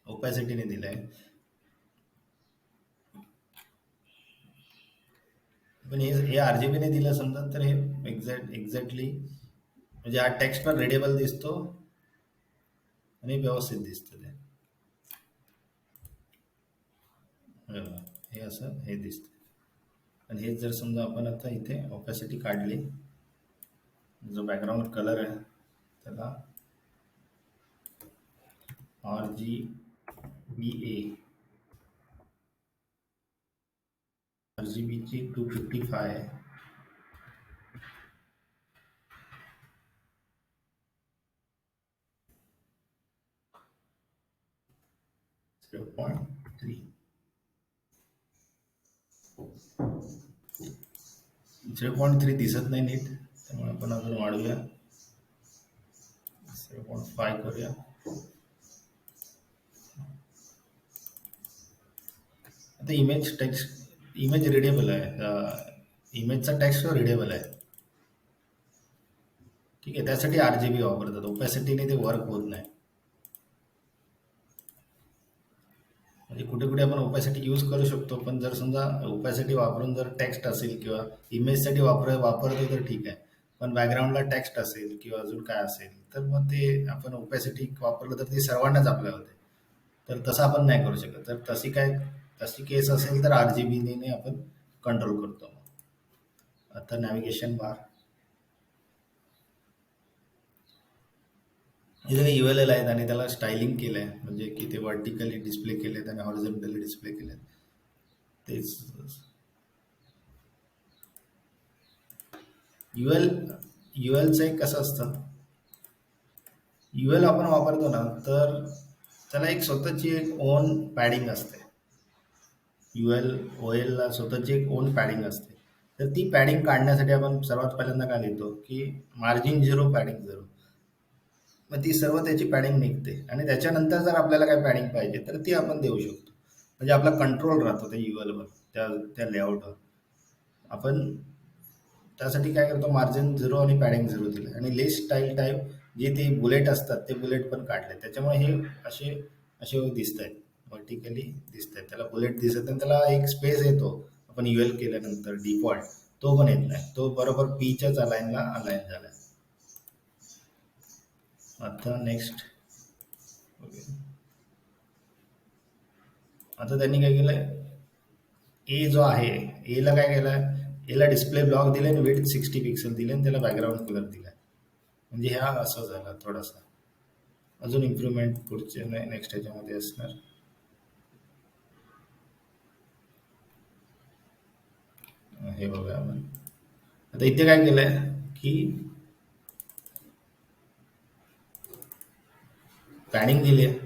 ओपॅसिटीने दिलंय. पण हे RGB दिलं समजा तर हे एक्झॅक्टली म्हणजे हा टेक्स्ट पण रिडेबल दिसतो आणि व्यवस्थित दिसतं ते. हे असं हे दिसतं. आणि हे जर समजा आपण आता इथे ऑपॅसिटी काढली, जो बॅकग्राऊंड कलर आहे त्याला RGBA RGBची 255 आहे. 0.3 0.3 दिसत नाही नीट, त्यामुळे आपण अजून वाढूया. 0.5 करूया. आता इमेज रिडेबल आहे. इमेजचा टेक्स्ट रिडेबल आहे. ठीक आहे, त्यासाठी RGB वापरतात. ओपॅसिटीने ते वर्क होत नाही. म्हणजे कुठे कुठे आपण ओपॅसिटी यूज करू शकतो, पण जर समजा ओपॅसिटी वापरून जर टेक्स्ट असेल किंवा इमेजसाठी वापरतो तर ठीक आहे. पण बॅकग्राऊंडला टेक्स्ट असेल किंवा अजून काय असेल तर मग ते आपण ओपॅसिटी वापरलं तर ते सर्वांनाच आपल्या होते. तर तसं आपण नाही करू शकत. तर तशी केस असेल तर RGBने आपण कंट्रोल करतो. आता नॅव्हिगेशन बार इथे ULL आहेत आणि त्याला स्टायलिंग केलंय, म्हणजे की ते व्हर्टिकली डिस्प्ले केलेत आणि हॉरिझॉन्टली डिस्प्ले केलेत. तेच युएलचं एक कसं असतं, UL आपण वापरतो ना तर त्याला एक स्वतःची एक ओन पॅडिंग असते. OL ला स्वतःची एक ओन पॅडिंग असते. तर ती पॅडिंग काढण्यासाठी आपण सर्वात पहिल्यांदा काय लिहितो की मार्जिन 0 पॅडिंग 0. मग ती सर्व त्याची पॅडिंग निघते आणि त्याच्यानंतर जर आपल्याला काय पॅडिंग पाहिजे तर ती आपण देऊ शकतो. म्हणजे आपला कंट्रोल राहतो त्या UL वर, त्या लेआउटवर. आपण त्यासाठी काय करतो, मार्जिन 0 आणि पॅडिंग 0 दिलं आणि लिस्ट स्टाईल टाईप जे ते बुलेट असतात ते बुलेट पण काढले. त्याच्यामुळे हे असे असे दिसत आहेत, व्हर्टिकली दिसत आहेत. त्याला बुलेट दिसत आणि त्याला एक स्पेस येतो आपण UL केल्यानंतर डिफॉल्ट, तो पण येत नाही. तो बरोबर पीच्याच अलाईनला अलाईन झाला. आता नेक्स्ट आता त्यांनी काय केलंय, ए जो आहे एला काय केलंय, एला डिस्प्ले ब्लॉक दिले आणि विड्थ 60 पिक्सल दिले आणि त्याला बॅकग्राऊंड कलर दिलाय. म्हणजे ह्या असं झाला थोडासा. अजून इम्प्रूव्हमेंट पुढच्या नेक्स्ट ह्याच्यामध्ये असणार. हे बघूया आपण. आता इथे काय केलंय की पॅडिंग दिली आहे,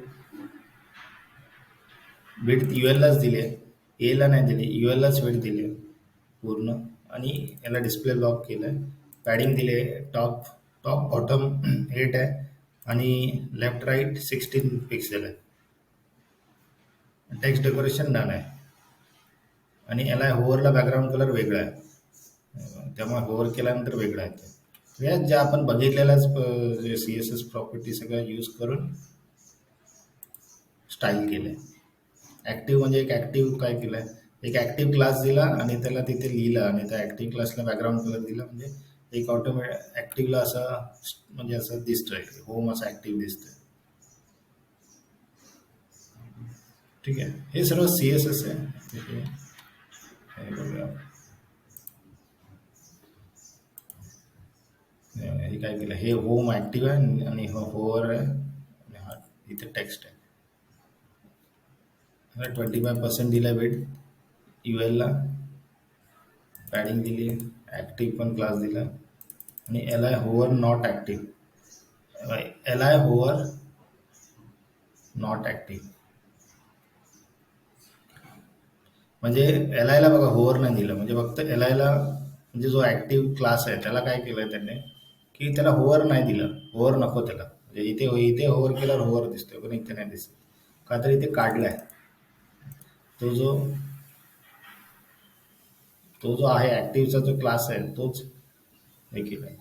विड्थ ULलाच दिली आहे, एला नाही दिली, ULलाच विड्थ दिली आहे पूर्ण. आणि याला डिस्प्ले लॉक केलंय, पॅडिंग दिली आहे. टॉप टॉप बॉटम 8 आहे आणि लेफ्ट राईट 16 पिक्सेल आहे. टेक्स्ट डेकोरेशन डन आहे आणि याला होवरला बॅकग्राऊंड कलर वेगळा आहे, त्यामुळे होवर केल्यानंतर वेगळा येतो. या ज्या आपण बघितलेल्याच CSS प्रॉपर्टी सगळ्या यूज करून स्टाईल केलंय. ऍक्टिव्ह म्हणजे एक ऍक्टिव्ह काय केलंय, एक ऍक्टिव्ह क्लास दिला आणि त्याला तिथे लिहिलं आणि त्या ऍक्टिव्ह क्लासला बॅकग्राऊंड कलर दिला. म्हणजे एक ऑटोमॅटिक ऍक्टिव्हला असं म्हणजे असं दिसतंय, होम असं ऍक्टिव्ह दिसतंय. ठीक आहे, हे सर्व CSS आहे. ठीक आहे, हे बघूया. हे काय केलं, हे होम ऍक्टिव्ह आहे आणि होवर आहे आणि हा इथे टेक्स्ट आहे. 25% दिला वेट ULला, पॅडिंग दिली, ऍक्टिव्ह पण क्लास दिला आणि LI hover not active. LI hover not active म्हणजे LIला बघा होवर नाही दिलं, म्हणजे फक्त LIला म्हणजे जो ऍक्टिव्ह क्लास आहे त्याला काय केलंय त्याने की त्याला होवर नाही दिलं, होवर नको त्याला. म्हणजे इथे इथे होवर केल्यावर होवर दिसतोय पण इथे नाही दिसत का, तर इथे काढलाय तो जो तो जो आहे ऍक्टिव्हचा जो क्लास आहे तोच हे केलाय.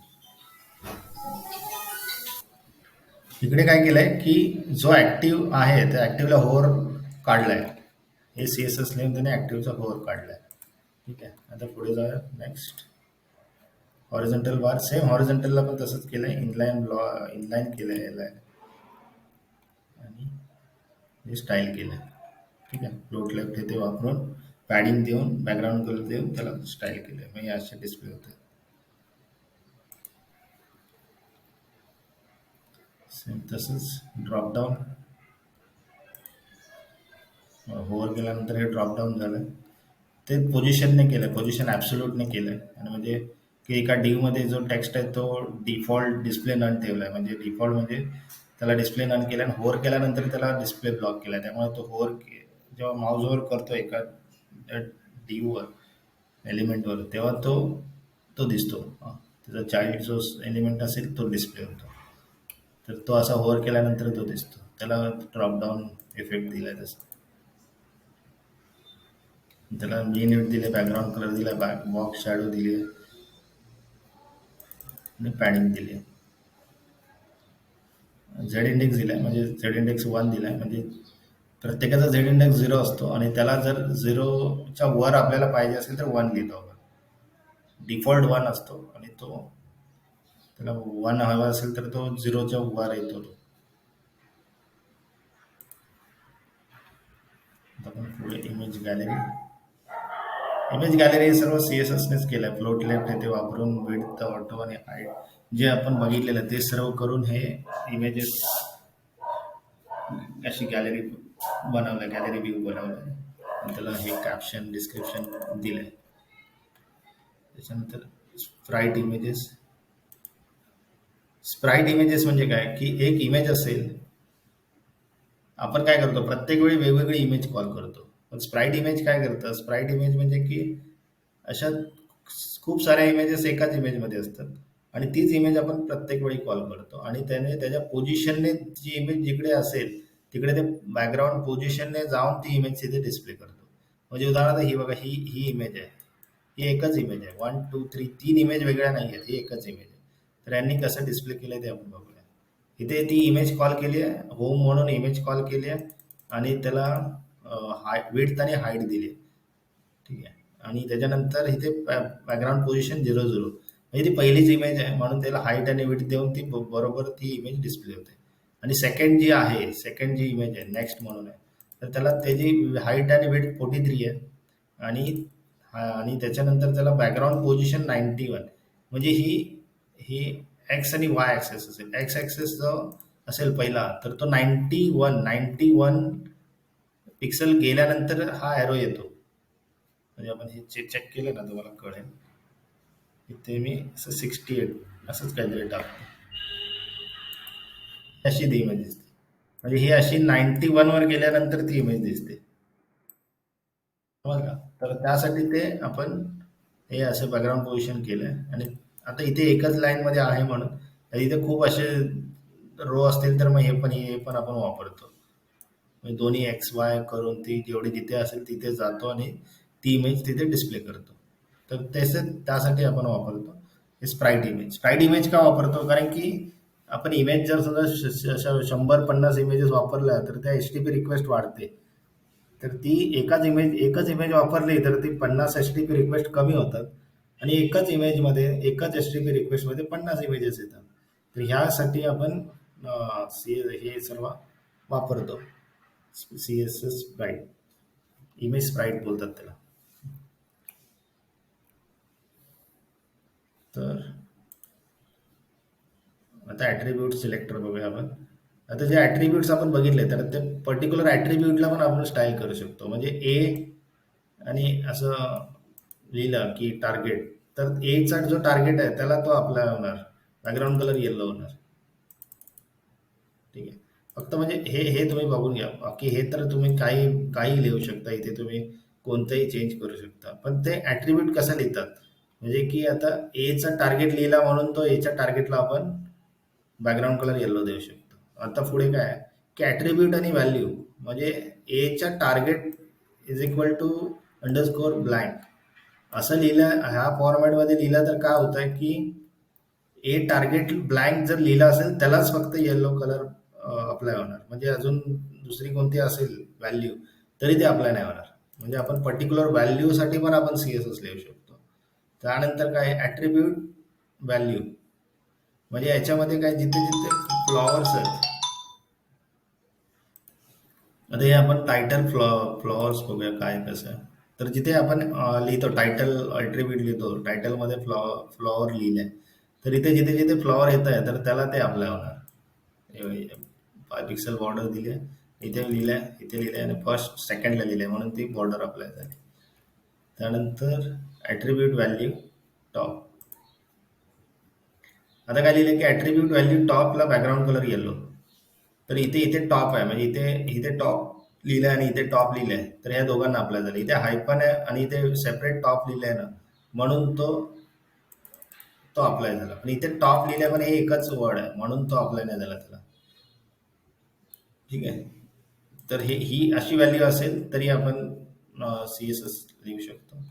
इकडे काय केलंय की जो ऍक्टिव्ह आहे त्या ऍक्टिव्हला होर काढलाय. हे CSS लिहून त्याने ऍक्टिव्हचा होर काढलाय. ठीक आहे. आता पुढे जाऊया. नेक्स्ट हॉरिझॉन्टल बार, सेम हॉरिझॉन्टलला पण तसंच केलंय. इनलाईन केलंय याला आणि हे स्टाईल केलंय. ठीक आहे. फ्लोट लेफ्ट हे ते वापरून पॅडिंग देऊन बॅकग्राऊंड कलर देऊन त्याला स्टाईल केलंय. मग हे असे डिस्प्ले होते. सेम तसंच ड्रॉपडाऊन होवर केल्यानंतर हे ड्रॉपडाऊन झालं. ते पोझिशनने केलंय, पोझिशन ॲब्सोल्यूटने केलंय. आणि म्हणजे की एका मध्ये जो टेक्स्ट आहे तो डिफॉल्ट डिस्प्ले नन ठेवलाय. म्हणजे डिफॉल्ट म्हणजे त्याला डिस्प्ले नन केला आणि होवर केल्यानंतर त्याला डिस्प्ले ब्लॉक केलाय. त्यामुळे तो जेव्हा माऊसवर करतो एका वर एलिमेंटवर तेव्हा तो तो दिसतो. त्याचा चाइल्ड जो एलिमेंट असेल तो डिस्प्ले होतो. तर तो असा होवर केल्यानंतर तो दिसतो. त्याला ड्रॉपडाऊन इफेक्ट दिलाय तसं. त्याला मेन विड्थ दिले, बॅकग्राऊंड कलर दिला, बॉक्स शॅडो दिली आणि पॅडिंग दिली. झेड इंडेक्स दिलाय म्हणजे झेड इंडेक्स 1 दिलाय. म्हणजे प्रत्येकाचा झेड इंडेक्स 0 असतो आणि त्याला जर 0च्या वर आपल्याला पाहिजे असेल तर 1 लिहितो आपण. डिफॉल्ट 1 असतो आणि तो त्याला 1 हवा असेल तर तो 0च्या वर येतो तो. आता आपण पुढे इमेज गॅलरी. इमेज गॅलरी हे सर्व CSSनेच केलं आहे. फ्लोट लेफ्ट हे ते वापरून विड्थ, ऑटो आणि हाईट जे आपण बघितलेलं ते सर्व करून हे इमेजेस अशी गॅलरी बनवलं, गॅलरी व्ह्यू बनवलं आणि त्याला हे कॅप्शन डिस्क्रिप्शन दिलंय. त्याच्यानंतर स्प्राईट इमेजेस म्हणजे काय की एक इमेज असेल, आपण काय करतो प्रत्येक वेळी वेगवेगळी इमेज कॉल करतो. पण स्प्राईट इमेज काय करतं, स्प्राईट इमेज म्हणजे की अशा खूप साऱ्या इमेजेस एकाच इमेजमध्ये असतात आणि तीच इमेज आपण प्रत्येक वेळी कॉल करतो आणि त्याने त्याच्या पोझिशनने जी इमेज जिकडे असेल तिकडे ते बॅकग्राऊंड पोझिशनने जाऊन ती इमेज तिथे डिस्प्ले करतो. म्हणजे उदाहरणार्थ ही बघा, ही ही इमेज आहे, ही एकच इमेज आहे. 1 2 3 तीन इमेज वेगळ्या नाही आहेत, ही एकच इमेज आहे. तर यांनी कसं डिस्प्ले केलंय ते आपण बघूया. इथे ती इमेज कॉल केली आहे, होम म्हणून इमेज कॉल केली आहे आणि त्याला विड्थ आणि हाईट दिली आहे. ठीक आहे. आणि त्याच्यानंतर इथे बॅकग्राऊंड पोझिशन 0 0 म्हणजे ती पहिलीच इमेज आहे म्हणून त्याला हाईट आणि विड्थ देऊन ती बरोबर ती इमेज डिस्प्ले होते. आणि सेकंड जी इमेज आहे नेक्स्ट म्हणून आहे, तर त्याला त्याची हाईट आणि विड्थ 43 आहे आणि आणि त्याच्यानंतर त्याला बॅकग्राऊंड पोझिशन 91. म्हणजे ही ही एक्स आणि वाय ऍक्सेस असेल. एक्स ऍक्सेस जो असेल पहिला तर तो 91 पिक्सल गेल्यानंतर हा एरो येतो. म्हणजे आपण हे चेक केलं ना तुम्हाला कळेल. इथे मी असं 68 असंच काहीतरी टाकतो, अशी ती इमेज दिसते. म्हणजे ही अशी 91 वर गेल्यानंतर ती इमेज दिसते. समजलं का? तर त्यासाठी ते आपण हे असं बॅकग्राऊंड पोझिशन केलंय. आणि आता इथे एकच लाईन मध्ये आहे म्हणून इथे खूप असे रो असतील तर मग हे पण आपण वापरतो. म्हणजे दोन्ही XY करून ती जेवढी जिथे असेल तिथे जातो आणि ती इमेज तिथे डिस्प्ले करतो. तर त्यासाठी आपण वापरतो हे स्प्राईट इमेज का वापरतो, कारण की आपण इमेज जर समजा 100-50 इमेजेस वापरल्या तर त्या HTTP रिक्वेस्ट वाढते. तर ती एकच इमेज वापरली तर ती 50 HTTP रिक्वेस्ट कमी होतात आणि एकच HTTP रिक्वेस्टमध्ये 50 इमेजेस येतात. तर ह्यासाठी आपण हे सर्व वापरतो. CSS स्प्राईट, इमेज स्प्राईट बोलतात त्याला. तर आता ॲट्रिब्यूट सिलेक्टर बघूया आपण. आता जे ॲट्रिब्यूट्स आपण बघितले तर ते पर्टिक्युलर ॲट्रिब्यूटला पण आपण स्टाईल करू शकतो. म्हणजे आणि असं लिहिलं की टार्गेट, तर चा जो टार्गेट आहे त्याला तो अप्लाय होणार, बॅकग्राऊंड कलर येलो होणार. ठीक आहे. फक्त म्हणजे हे तुम्ही बघून घ्या. बाकी हे तर तुम्ही काही लिहू शकता, इथे तुम्ही कोणतंही चेंज करू शकता. पण ते ॲट्रिब्यूट कसं लिहितात, म्हणजे की आता चा टार्गेट लिहिला म्हणून तो च्या टार्गेटला आपण बॅकग्राऊंड कलर येलो देऊ शकतो. आता पुढे काय आहे की ॲट्रिब्यूट आणि व्हॅल्यू, म्हणजे चा target is equal to underscore blank असं लिहिलं, ह्या फॉर्मॅटमध्ये लिहिलं तर काय होतंय की ए टार्गेट ब्लँक जर लिहिलं असेल त्यालाच फक्त येलो कलर अप्लाय होणार. म्हणजे अजून दुसरी कोणती असेल व्हॅल्यू तरी ते अप्लाय नाही होणार. म्हणजे आपण पर्टिक्युलर व्हॅल्यूसाठी पण आपण CSS लिहू शकतो. त्यानंतर काय ॲट्रिब्यूट व्हॅल्यू, म्हणजे याच्यामध्ये काय जिथे जिथे फ्लॉवर्स आहेत. आता हे आपण टायटल फ्लॉवर्स बघूया काय कसं आहे. तर जिथे आपण लिहितो टायटल ॲट्रिब्यूट लिहितो, टायटलमध्ये फ्लॉवर लिहिलंय, तर इथे जिथे जिथे फ्लॉवर येत आहे तर त्याला ते अप्लाय होणार. 5 पिक्सल बॉर्डर दिली आहे, इथे लिहिलंय, इथे लिहिलंय आणि फर्स्ट सेकंडला लिहिलंय म्हणून ती बॉर्डर अप्लाय झाली. त्यानंतर ॲट्रिब्यूट व्हॅल्यू टॉप. आता काय लिहिलंय की ॲट्रिब्यूट व्हॅल्यू टॉपला बॅकग्राऊंड कलर येलो. तर इथे इथे टॉप आहे, म्हणजे इथे इथे टॉप लिहिलंय आणि इथे टॉप लिहिलंय, तर ह्या दोघांना अप्लाय झालं. इथे हायपन आहे आणि इथे सेपरेट टॉप लिहिलंय ना, म्हणून तो तो अप्लाय झाला. पण इथे टॉप लिहिलंय पण हे एकच वर्ड आहे म्हणून तो अप्लाय नाही झाला त्याला. ठीक आहे. तर ही अशी व्हॅल्यू असेल तरी आपण CSS लिहू शकतो.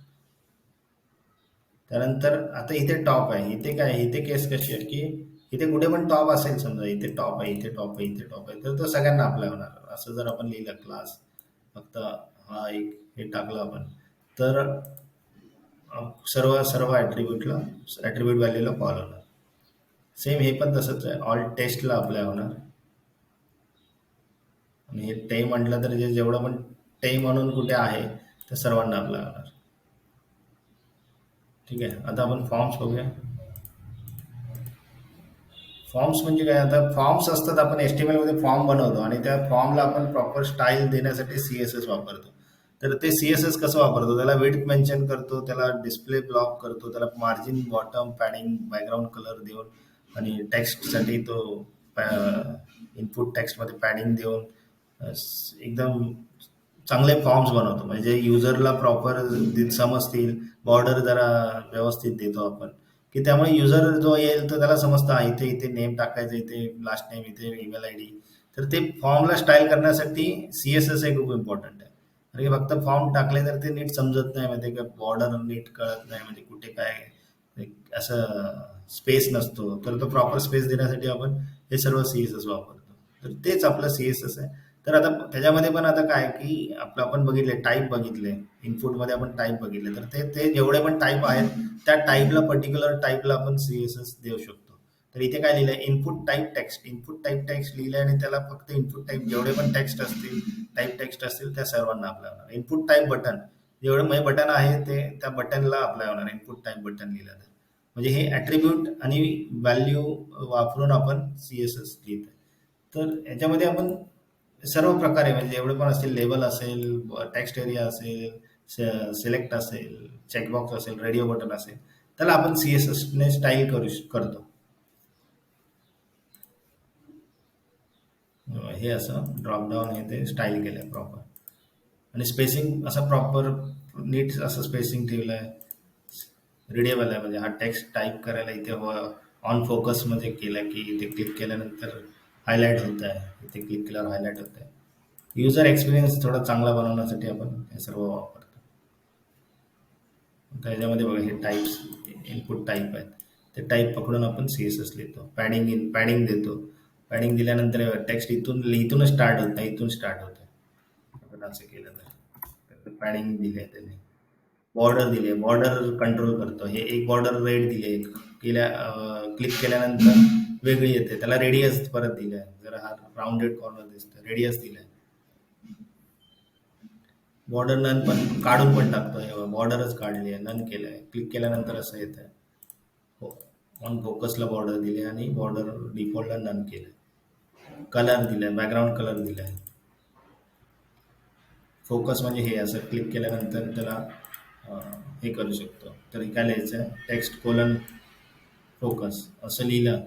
त्यानंतर आता इथे टॉप आहे, इथे काय आहे, इथे केस कशी आहे की इथे कुठे पण टॉप असेल, समजा इथे टॉप आहे, इथे टॉप आहे, इथे टॉप आहे, तर तो सगळ्यांना अप्लाय होणार. असं जर आपण लिहिलं क्लास फक्त हा एक हे टाकलं आपण, तर सर्व सर्व ॲट्रिब्यूटला ॲट्रिब्यूट व्हॅल्यूला कॉल होणार. सेम हे पण तसंच आहे, ऑल टेस्टला अप्लाय होणार. आणि हे टे म्हटलं तर जे जेवढं पण टे म्हणून कुठे आहे ते सर्वांना अप्लाय होणार. ठीक आहे. आता आपण फॉर्म्स बघूया. फॉर्म्स म्हणजे काय, आता फॉर्म्स असतात, आपण HTML मध्ये फॉर्म बनवतो आणि त्या फॉर्मला आपण प्रॉपर स्टाईल देण्यासाठी CSS वापरतो. तर ते CSS कसं वापरतो, त्याला विड्थ मेन्शन करतो, त्याला डिस्प्ले ब्लॉक करतो, त्याला margin, bottom, padding, background colour देऊन आणि टेक्स्टसाठी तो इनपुट टेक्स्टमध्ये पॅडिंग देऊन एकदम चांगले फॉर्म्स बनवतो. म्हणजे युजरला प्रॉपर समजतील, बॉर्डर जरा व्यवस्थित देतो आपण, की त्यामुळे युजर जो येईल तर त्याला समजतं हा इथे इथे नेम टाकायचं, इथे लास्ट नेम, इथे ईमेल आय डी. तर ते फॉर्मला स्टाईल करण्यासाठी CSS हे खूप इम्पॉर्टंट आहे. कारण की फक्त फॉर्म टाकले तर ते नीट समजत नाही, म्हणजे का बॉर्डर नीट कळत नाही, म्हणजे कुठे काय एक असं स्पेस नसतो. तर तो प्रॉपर स्पेस देण्यासाठी आपण हे सर्व CSS वापरतो. तर तेच आपलं CSS आहे. तर आता त्याच्यामध्ये पण आता काय की आपलं आपण बघितले टाईप बघितले, इनपुटमध्ये आपण टाईप बघितले, तर ते ते जेवढे पण टाईप आहेत त्या टाईपला, पर्टिक्युलर टाईपला आपण CSS देऊ शकतो. तर इथे काय लिहिलंय, input type text. Input type text लिहिलंय आणि त्याला फक्त इनपुट टाईप जेवढे पण टेक्स्ट असतील, टाईप टेक्स्ट असतील त्या सर्वांना अप्लाय होणार. इनपुट टाईप बटन, जेवढे म्हणजे बटन आहे ते त्या बटनला अप्लाय होणार इनपुट टाईप बटन लिहिलं तर. म्हणजे हे ॲट्रिब्यूट आणि व्हॅल्यू वापरून आपण CSS लिहित आहे. तर याच्यामध्ये आपण सर्व प्रकारे, म्हणजे जेवढे पण असतील, लेबल असेल, टेक्स्ट एरिया असेल, सिलेक्ट असेल, चेकबॉक्स असेल, रेडिओ बटन असेल, त्याला आपण CSS ने स्टाईल करतो. हे असं ड्रॉप डाऊन हे ते स्टाईल केलंय प्रॉपर. आणि स्पेसिंग असं प्रॉपर नीट असं स्पेसिंग ठेवलंय, रिडेबल आहे. म्हणजे हा टेक्स्ट टाईप करायला इथे ऑन फोकस मध्ये केलं की इथे क्लिक केल्यानंतर हायलाईट होत आहे, इथे क्लिक केल्यावर हायलाईट होत आहे. युजर एक्सपिरियन्स थोडा चांगला बनवण्यासाठी आपण हे सर्व वापरतो. त्याच्यामध्ये बघा हे टाईप्स, इनपुट टाईप आहेत, ते टाईप पकडून आपण CSS लिहितो. पॅडिंग देतो. पॅडिंग दिल्यानंतर टेक्स्ट इथूनच स्टार्ट होत नाही, इथून स्टार्ट होतं. आपण असं केलं तर पॅडिंग दिले, त्याने बॉर्डर दिले, बॉर्डर कंट्रोल करतो. हे एक बॉर्डर रेड दिले, क्लिक केल्यानंतर वेगळी येते, त्याला रेडियस परत दिलाय, जरा हा राऊंडेड कॉर्नर दिसतो, रेडियस दिलाय. बॉर्डर नन पण काढून पण टाकतो, बॉर्डरच काढली आहे, नन केलंय, क्लिक केल्यानंतर असं येत आहे. हो, ऑन फोकसला बॉर्डर दिली आणि बॉर्डर डिफॉल्टला नन केलं. कलर दिलाय, बॅकग्राऊंड कलर दिलाय. फोकस म्हणजे हे असं क्लिक केल्यानंतर त्याला हे करू शकतो. तर हे काय लिहायचं आहे, टेक्स्ट कोलन फोकस असं लिहिलं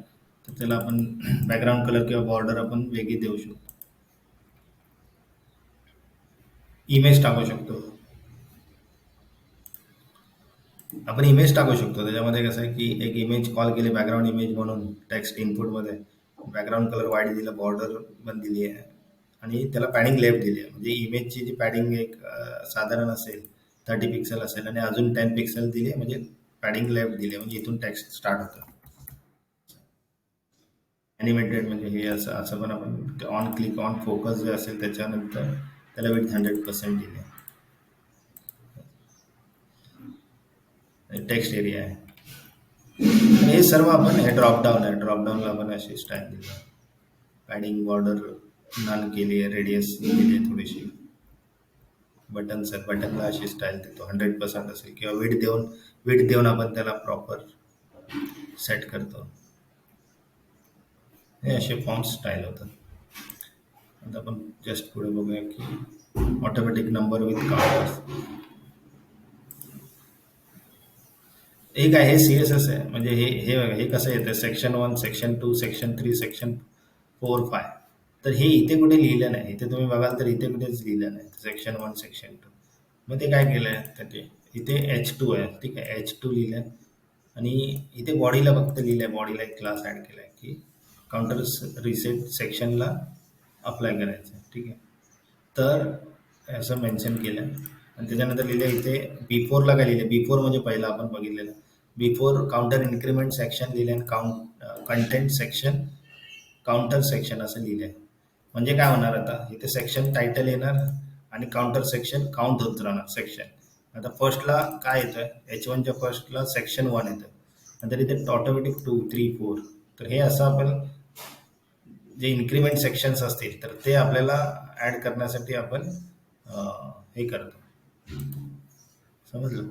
तर त्याला आपण बॅकग्राऊंड कलर किंवा बॉर्डर आपण वेगळी देऊ शकतो. इमेज टाकू शकतो, आपण इमेज टाकू शकतो. त्याच्यामध्ये कसं आहे की एक इमेज कॉल केली बॅकग्राऊंड इमेज म्हणून टेक्स्ट इनपुटमध्ये, बॅकग्राऊंड कलर व्हाईट दिला, बॉर्डर पण दिली आहे आणि त्याला पॅडिंग लेफ्ट दिली आहे. म्हणजे इमेजची जी पॅडिंग एक साधारण असेल 30 पिक्सल असेल आणि अजून 10 पिक्सल दिले म्हणजे पॅडिंग लेफ्ट दिले म्हणजे इथून टेक्स्ट स्टार्ट होतं. ॲनिमेटेड म्हणजे हे असं असं पण आपण ऑन क्लिक ऑन फोकस जे असेल त्याच्यानंतर त्याला विथ 100% दिले. टेक्स्ट एरिया आहे. आणि हे सर्व आपण हे ड्रॉपडाऊन आहे, ड्रॉपडाऊनला आपण अशी स्टाईल दिली. पॅडिंग बॉर्डर नन केली आहे, रेडियस केली आहे थोडीशी. बटन्स आहेत, बटनला अशी स्टाईल देतो 100% असेल किंवा वेट देऊन आपण त्याला प्रॉपर सेट करतो. हे असे फॉन्ट स्टाईल होतात. आता आपण जस्ट पुढे बघूया की ऑटोमॅटिक नंबर विथ काउंटर्स. एक आहे सी एस एस आहे म्हणजे हे हे बघा, हे कसं येतं सेक्शन 1, सेक्शन 2, सेक्शन 3, सेक्शन 4, 5. तर हे इथे कुठे लिहिलं नाही. इथे तुम्ही बघाल तर इथे कुठेच लिहिलं नाही सेक्शन 1, सेक्शन 2. मग ते काय केलं आहे तर ते इथे H2 आहे, ठीक आहे, H2 लिहिलं आहे आणि इथे बॉडीला फक्त लिहिलं आहे, बॉडीला एक क्लास ॲड केला आहे की काउंटर रिसेट सेक्शनला अप्लाय करायचं आहे, ठीक आहे. तर असं मेन्शन केलं आणि त्याच्यानंतर लिहिलं इथे बिफोरला काय लिहिलं, बिफोर म्हणजे पहिला आपण बघितलेलं बिफोर काउंटर इन्क्रीमेंट सेक्शन लिहिलं आणि कंटेंट सेक्शन काउंटर सेक्शन असं लिहिलं आहे. म्हणजे काय होणार आता इथे सेक्शन टायटल येणार आणि काउंटर सेक्शन काउंट होत राहणार सेक्शन. आता फर्स्टला काय येतं H1च्या फर्स्टला सेक्शन 1 येतं, नंतर इथे ऑटोमॅटिक 2, 3, 4. तर हे असं आपण जे इन्क्रीमेंट सेक्शन्स असतील तर ते आपल्याला ऍड करण्यासाठी आपण हे करतो, समजलं.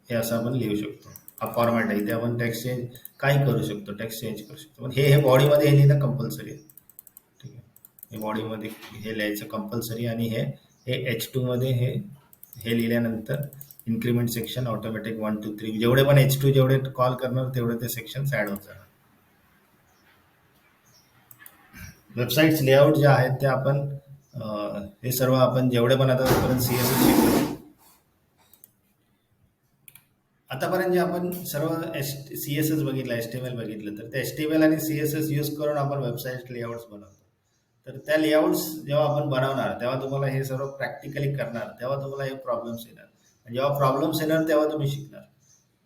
हे असं आपण लिहू शकतो. हा फॉर्मॅट आहे, इथे आपण टेक्स्ट चेंज काही करू शकतो, टेक्स्ट चेंज करू शकतो. पण हे बॉडीमध्ये हे लिहिणं कंपल्सरी आहे, ठीक आहे. हे बॉडीमध्ये हे लिहायचं कंपल्सरी आणि हे H2 मध्ये हे हे लिहिल्यानंतर इन्क्रीमेंट सेक्शन ऑटोमॅटिक 1, 2, 3 जेवढे पण H2 जेवढे कॉल करणार तेवढे ते सेक्शन ऍड होत जाणार. वेबसाईट्स लेआउट जे आहेत ते आपण हे सर्व आपण जेवढे पण आतापर्यंत CSS शिकलो, आतापर्यंत जे आपण सर्व CSS बघितलं, HTML बघितलं, तर ते HTML आणि CSS यूज करून आपण वेबसाईट लेआउट्स बनवतो. तर त्या लेआउट्स जेव्हा आपण बनवणार तेव्हा तुम्हाला हे सर्व प्रॅक्टिकली करणार तेव्हा तुम्हाला हे प्रॉब्लेम्स येणार आणि जेव्हा प्रॉब्लेम्स येणार तेव्हा तुम्ही शिकणार.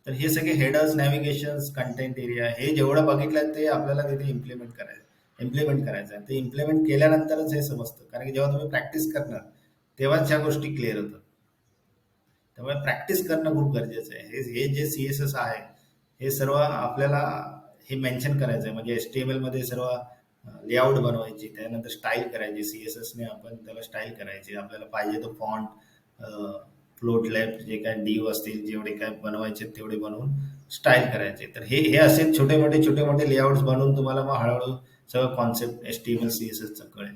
तर हे सगळे हेडर्स, नॅव्हिगेशन्स, कंटेंट एरिया हे जेवढं बघितलं ते आपल्याला तिथे इम्प्लिमेंट करायचं आहे. ते इम्प्लिमेंट केल्यानंतरच हे समजतं, कारण की जेव्हा तुम्ही प्रॅक्टिस करणार तेव्हाच ह्या गोष्टी क्लिअर होतात. त्यामुळे प्रॅक्टिस करणं खूप गरजेचं आहे. हे जे CSS आहे हे सर्व आपल्याला हे मेन्शन करायचं आहे. म्हणजे HTML मध्ये सर्व लेआउट बनवायची, त्यानंतर स्टाईल करायची, CSS ने आपण त्याला स्टाईल करायची, आपल्याला पाहिजे तो फॉन्ट, फ्लोट लेफ्ट जे काय डिव असतील जेवढे काय बनवायचे तेवढे बनवून स्टाईल करायचे. तर हे असे छोटे मोठे लेआउट्स बनवून तुम्हाला मग हळूहळू सगळं कॉन्सेप्ट HTML CSS चा कळेल,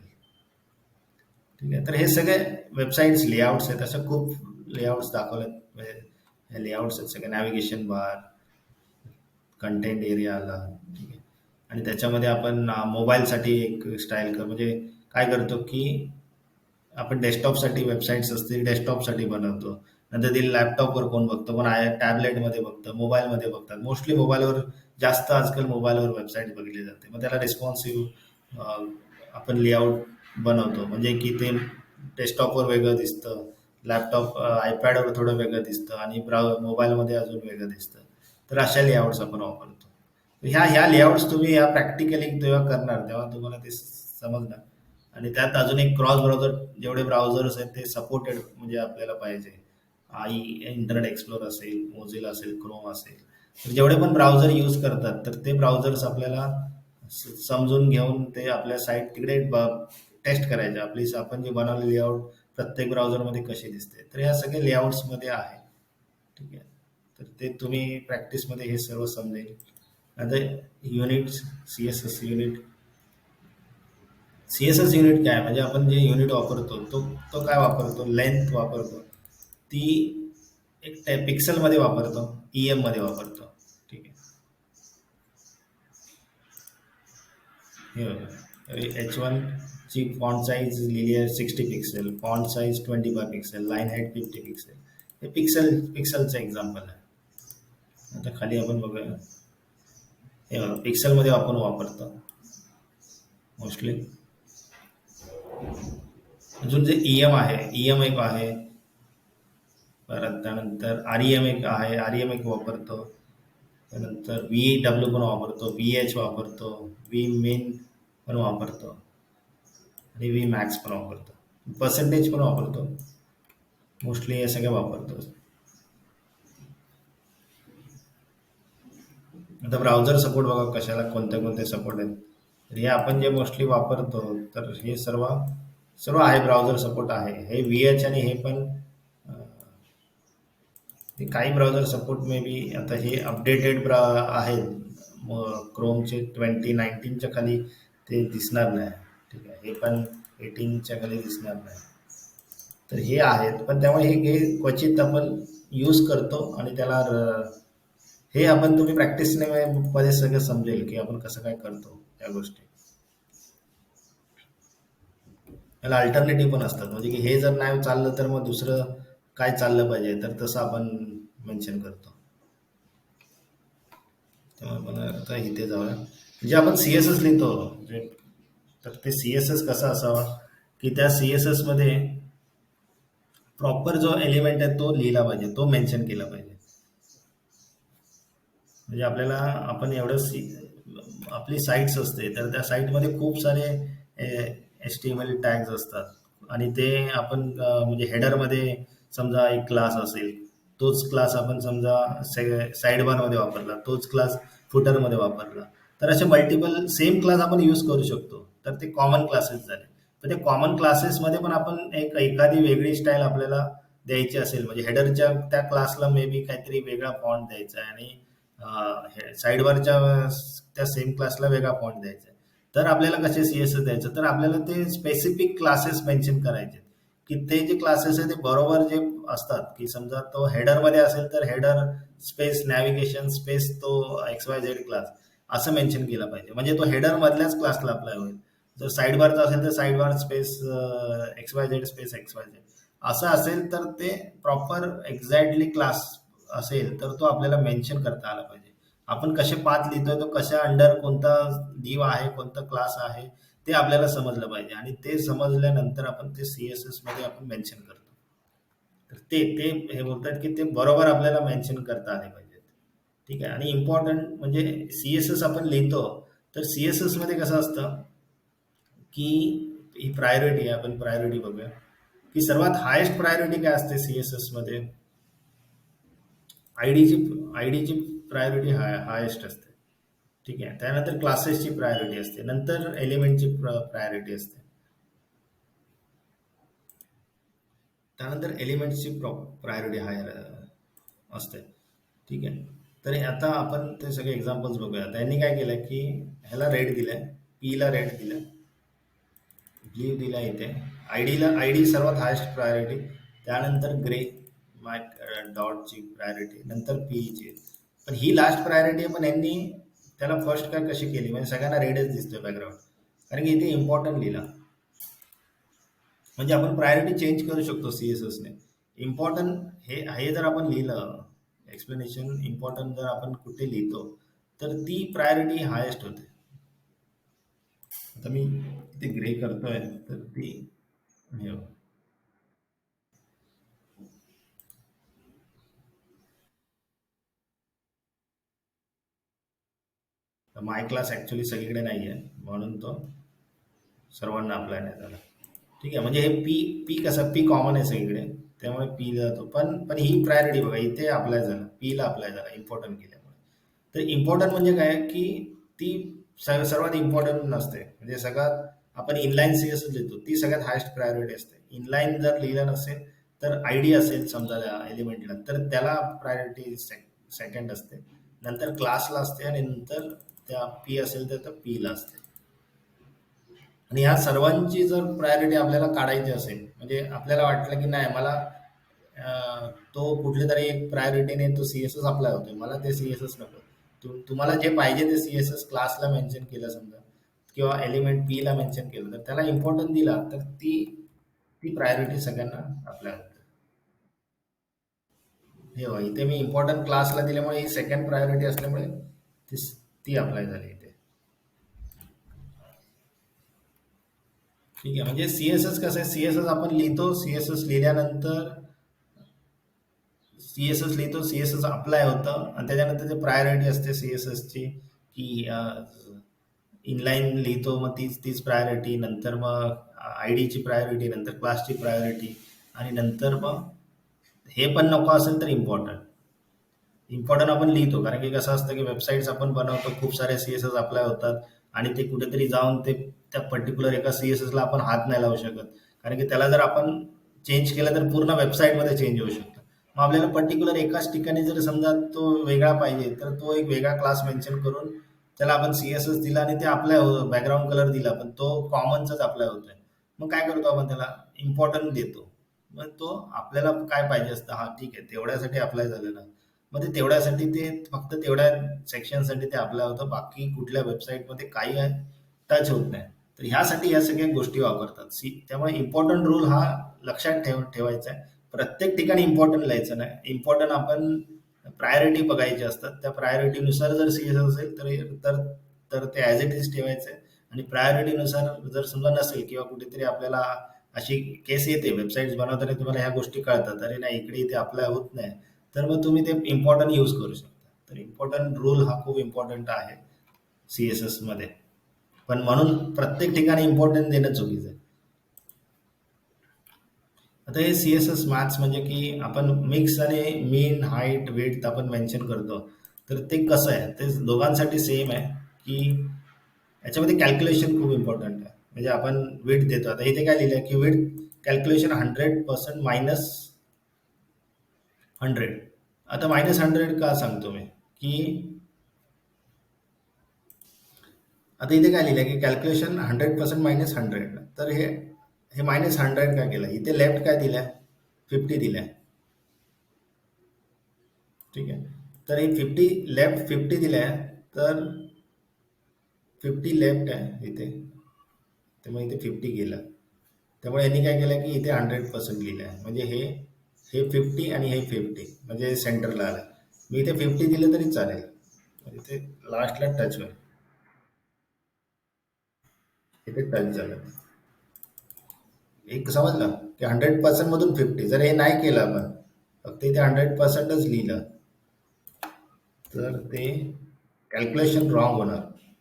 ठीक आहे. तर हे सगळे वेबसाईट्स लेआउट्स आहेत, असं खूप लेआउट्स दाखवलेत. म्हणजे लेआउट्स आहेत सगळे, नॅव्हिगेशन बार, कंटेंट एरिया आला, ठीक आहे. आणि त्याच्यामध्ये आपण मोबाईलसाठी एक स्टाईल म्हणजे काय करतो की आपण डेस्कटॉपसाठी वेबसाईट्स असतील डेस्कटॉपसाठी बनवतो, नंतर ती लॅपटॉपवर कोण बघतो, कोण टॅबलेटमध्ये बघतं, मोबाईलमध्ये बघतात. मोस्टली मोबाईलवर जास्त आजकाल मोबाईलवर वेबसाईट बघितली जाते. मग त्याला रिस्पॉन्सिव्ह आपण लेआउट बनवतो म्हणजे की ते डेस्कटॉपवर वेगळं दिसतं, लॅपटॉप आयपॅडवर थोडं वेगळं दिसतं आणि मोबाईलमध्ये अजून वेगळं दिसतं. तर अशा लेआउट्स आपण वापरतो. ह्या लेआउट्स तुम्ही ह्या प्रॅक्टिकली जेव्हा करणार तेव्हा तुम्हाला ते समजणार. आणि त्यात अजून एक क्रॉस ब्राउझर, जेवढे ब्राउझर्स आहेत ते सपोर्टेड म्हणजे आपल्याला पाहिजे. इंटरनेट एक्सप्लोर असेल, मोझिला असेल, क्रोम असेल, तर जेवढे पण ब्राउझर यूज करतात तर ते ब्राउझर्स आपल्याला समजून घेऊन ते आपल्या साईट तिकडे टेस्ट करायचे. आपण जे बनवलेले लेआउट प्रत्येक ब्राउझरमध्ये कसे दिसते, तर या सगळे लेआउट्समध्ये आहे, ठीक आहे. तर ते तुम्ही प्रॅक्टिसमध्ये हे सर्व समजेल. आता युनिट्स, सीएसएस युनिट काय म्हणजे आपण जे युनिट वापरतो तो काय वापरतो, लेंथ वापरतो, ती एक पिक्सल मध्ये वापरतो, EM मध्ये वापरतो, ठीक आहे. हे बघा H1 ची फॉन्ट साईज लिहिली आहे 60 pixel, font size 25 pixel, line height 50 pixel. हे पिक्सलचं एक्झाम्पल आहे. आता खाली आपण बघूया, हे बघा पिक्सल मध्ये आपण वापरतो मोस्टली. अजून जे EM आहे, EM एक आहे, परत त्यानंतर आर एक आहे, आर एक वापरतो. त्यानंतर व्ही डब्ल्यू पण वापरतो, व्ही एच वापरतो, व्ही मेन पण वापरतो आणि व्ही मॅक्स पण वापरतो, पर्सेंटेज पण वापरतो. मोस्टली हे सगळे वापरतो. आता ब्राउझर सपोर्ट बघा कशाला कोणते कोणते सपोर्ट आहेत. तर हे आपण जे मोस्टली वापरतो, तर हे सर्व सर्व आहे, ब्राउझर सपोर्ट आहे. हे व्ही एच आणि हे पण हे काही ब्राउझर सपोर्ट मे बी आता हे अपडेटेड आहेत. क्रोमचे 2019च्या खाली ते दिसणार नाही. ठीक आहे, हे पण 18च्या खाली दिसणार नाही. तर हे आहेत, पण त्यामुळे हे क्वचित आपण यूज करतो आणि त्याला हे आपण तुम्ही प्रॅक्टिसने मध्ये सगळं समजेल की आपण कसं काय करतो या गोष्टी. याला अल्टरनेटिव्ह पण असतात, म्हणजे की हे जर नाही चाललं तर मग दुसरं काय चाललं पाहिजे, तर तसं आपण मेन्शन करतो. त्यामुळे मला आता इथे जाऊया, जे आपण सी एस एस लिहितो, जे तर ते सी एस एस कसा असावा की त्या सी एस एस मध्ये प्रॉपर जो एलिमेंट आहे तो लिहिला पाहिजे, तो मेन्शन केला पाहिजे. म्हणजे आपल्याला आपण आपली साईट्स असते, तर त्या साईटमध्ये खूप सारे H T M L tags असतात आणि ते आपण म्हणजे हेडरमध्ये समजा एक क्लास असेल, तोच क्लास आपण समजा साईड बारमध्ये वापरला, तोच क्लास फुटरमध्ये वापरला, तर असे मल्टिपल सेम क्लास आपण यूज करू शकतो. तर ते कॉमन क्लासेस झाले. तर ते कॉमन क्लासेसमध्ये पण आपण एखादी वेगळी स्टाईल आपल्याला द्यायची असेल, म्हणजे हेडरच्या त्या क्लासला मे बी काहीतरी वेगळा फॉन्ट द्यायचा आहे आणि साईडवरच्या त्या सेम क्लासला वेगळा फॉन्ट द्यायचा आहे. तर आपल्याला कसे सी एस एस द्यायचं, तर आपल्याला ते स्पेसिफिक क्लासेस मेन्शन करायचे, की ते जे क्लासेस आहे ते बरोबर जे असतात, की समजा तो हेडरमध्ये असेल तर हेडर स्पेस नॅव्हिगेशन स्पेस तो एक्स वाय झेड क्लास असं मेन्शन केलं पाहिजे, म्हणजे तो हेडर मधल्याच क्लासला अप्लाय होईल. जर साईड बारचा असेल तर side bar space X Y Z space X Y Z असं असेल, तर ते प्रॉपर एक्झॅक्टली क्लास असेल तर तो आपल्याला मेन्शन करता आला पाहिजे. आपण कसे पाथ लिहितोय, तो कशा अंडर कोणता दिव आहे, कोणता क्लास आहे, ते आपल्याला समजलं पाहिजे आणि ते समजल्यानंतर आपण ते सी एस एस मध्ये आपण मेन्शन करतो. तर ते ते हे बोलतात की ते बरोबर आपल्याला मेन्शन करता आले पाहिजेत. ठीक आहे, आणि इम्पॉर्टंट म्हणजे सी एस एस आपण लिहितो, तर सी एस एस मध्ये कसं असतं की ही प्रायोरिटी आहे, आपण प्रायोरिटी बघूया की सर्वात हायेस्ट प्रायोरिटी काय असते सीएसएस मध्ये. आयडीची आयडीची प्रायोरिटी हायेस्ट असते. ठीक आहे, त्यानंतर क्लासेसची प्रायोरिटी असते, नंतर एलिमेंटची प्रायोरिटी असते, त्यानंतर एलिमेंटची प्रायोरिटी हायर असते. ठीक आहे, तर आता आपण ते सगळे एक्झाम्पल्स बघूया. त्यांनी काय केलं की ह्याला रेट दिलाय, पी ला रेट दिलाय, ब्ल्यू दिला इथे, आयडी सर्वात हायेस्ट प्रायोरिटी, त्यानंतर ग्रे डॉटची प्रायोरिटी, नंतर पीची. पण ही लास्ट प्रायोरिटी आहे, पण यांनी त्याला फर्स्ट काय कशी केली, म्हणजे सगळ्यांना रेडच दिसतोय बॅकग्राऊंड, कारण की इथे इम्पॉर्टंट लिहिला. म्हणजे आपण प्रायोरिटी चेंज करू शकतो सीएसएस ने. इम्पॉर्टंट हे हे जर आपण लिहिलं, एक्सप्लेनेशन इम्पॉर्टंट जर आपण कुठे लिहितो, तर ती प्रायोरिटी हायेस्ट होते. आता मी ते ग्रे करतोय, तर ती हे बघ. तर माय क्लास ऍक्च्युली सगळीकडे नाही आहे, म्हणून तो सर्वांना अप्लाय नाही झाला. ठीक आहे, म्हणजे हे पी पी कसं पी कॉमन आहे सगळीकडे, त्यामुळे पी जातो. पण पण ही प्रायोरिटी बघा इथे अप्लाय झाला, पीला अप्लाय झाला इम्पॉर्टंट केल्यामुळे. तर इम्पॉर्टंट म्हणजे काय की ती सर्वात इम्पॉर्टंट नसते, म्हणजे सगळ्यात आपण इनलाईन सी एस लिहितो, ती सगळ्यात हायेस्ट प्रायोरिटी असते. इनलाईन जर लिहिलं नसेल, तर आयडी असेल समजा एलिमेंटला, तर त्याला प्रायोरिटी सेकंड असते, नंतर क्लासला असते आणि नंतर त्या पी असेल तर पीला असते. आणि ह्या सर्वांची जर प्रायोरिटी आपल्याला काढायची असेल, म्हणजे आपल्याला वाटलं की नाही मला तो कुठली तरी एक प्रायोरिटीने तो सीएसएस अप्लाय होतोय, मला ते सीएसएस नको, तुम्हाला जे पाहिजे ते सीएसएस क्लासला मेन्शन केलं समजा, किंवा एलिमेंट पी ला मेन्शन केलं, तर त्याला इम्पॉर्टन्स दिला, तर ती ती प्रायोरिटी सगळ्यांना अप्लाय होते. हे बघा, इथे मी इम्पॉर्टंट क्लासला दिल्यामुळे ही सेकंड प्रायोरिटी असल्यामुळे ती ती अप्लाय झाली इथे. ठीक आहे, म्हणजे सीएसएस कसं आहे, सीएसएस आपण लिहितो, सीएसएस लिहिल्यानंतर CSS लिहितो, CSS अप्लाय होतं आणि त्याच्यानंतर ते प्रायोरिटी असते CSSची, की इनलाईन लिहितो, मग तीच तीच प्रायोरिटी, नंतर मग आयडीची प्रायोरिटी, नंतर क्लासची प्रायोरिटी, आणि नंतर मग हे पण नको असेल तर इम्पॉर्टंट इम्पॉर्टंट आपण लिहितो. कारण की कसं असतं की वेबसाईट्स आपण बनवतो, खूप सारे CSS अप्लाय होतात आणि ते कुठेतरी जाऊन ते त्या पर्टिक्युलर एका CSSला आपण हात नाही लावू शकत. कारण की त्याला जर आपण चेंज केलं तर पूर्ण वेबसाईटमध्ये चेंज होऊ शकतं. मग आपल्याला पर्टिक्युलर एकाच ठिकाणी जर समजा तो वेगळा पाहिजे तर तो एक वेगळा क्लास मेन्शन करून त्याला आपण CSS दिला आणि ते अप्लाय हो, बॅकग्राऊंड कलर दिला, पण तो कॉमनचाच अप्लाय होतोय. मग काय करतो आपण, त्याला इम्पॉर्टंट देतो. मग तो आपल्याला काय पाहिजे असतं, हा ठीक आहे तेवढ्यासाठी अप्लाय झालं ना, मग ते तेवढ्यासाठी ते फक्त तेवढ्या सेक्शनसाठी ते अप्लाय होतं, बाकी कुठल्या वेबसाईटमध्ये काही टच होत नाही. तर ह्यासाठी या सगळ्या गोष्टी वापरतात. त्यामुळे इम्पॉर्टंट रूल हा लक्षात ठेवायचा आहे. प्रत्येक ठिकाणी इम्पॉर्टंट लिहायचं नाही. इम्पॉर्टंट आपण प्रायोरिटी बघायची असतात. त्या प्रायोरिटीनुसार जर CSS असेल तर तर तर ते ॲज इट इज ठेवायचं आहे. आणि प्रायोरिटीनुसार जर समजा नसेल किंवा कुठेतरी आपल्याला अशी केस येते, वेबसाईट्स बनवताना तुम्हाला ह्या गोष्टी कळतात, अरे नाही इकडे इथे अप्लाय होत नाही, तर मग तुम्ही ते इम्पॉर्टंट यूज करू शकता. तर इम्पॉर्टंट रूल हा खूप इम्पॉर्टंट आहे CSS मध्ये. पण म्हणून प्रत्येक ठिकाणी इम्पॉर्टंट देणं चुकीचं आहे. आता हे CSS मॅथ्स म्हणजे की आपण मिक्स आणि मीन हाईट वेट आपण मेन्शन करतो. तर ते कसं आहे, ते दोघांसाठी सेम आहे की याच्यामध्ये कॅल्क्युलेशन खूप इम्पॉर्टंट आहे. म्हणजे आपण वेट देतो, आता इथे काय लिहिलं की वेट कॅल्क्युलेशन 100% मायनस 100. आता -100 का सांगतो मी, की आता इथे काय लिहिलं की कॅल्क्युलेशन 100% -100. तर हे हे -100 काय केलं, इथे लेफ्ट काय दिलंय, 50 दिलंय. ठीक आहे. तर हे 50 दिलंय, तर 50 लेफ्ट आहे इथे, त्यामुळे इथे 50 गेलं. त्यामुळे यांनी काय केलं की इथे 100% लिहिलं आहे. म्हणजे हे हे 50 आणि हे 50 म्हणजे सेंटरला आलं. मी इथे 50 दिलं तरी चालेल, म्हणजे ते लास्टला टच होईल. इथे टच झालं. एक समजलं की 100% मधून 50. जर हे नाही केलं आपण, फक्त इथे 100%च लिहिलं, तर ते कॅल्क्युलेशन रॉंग होणार.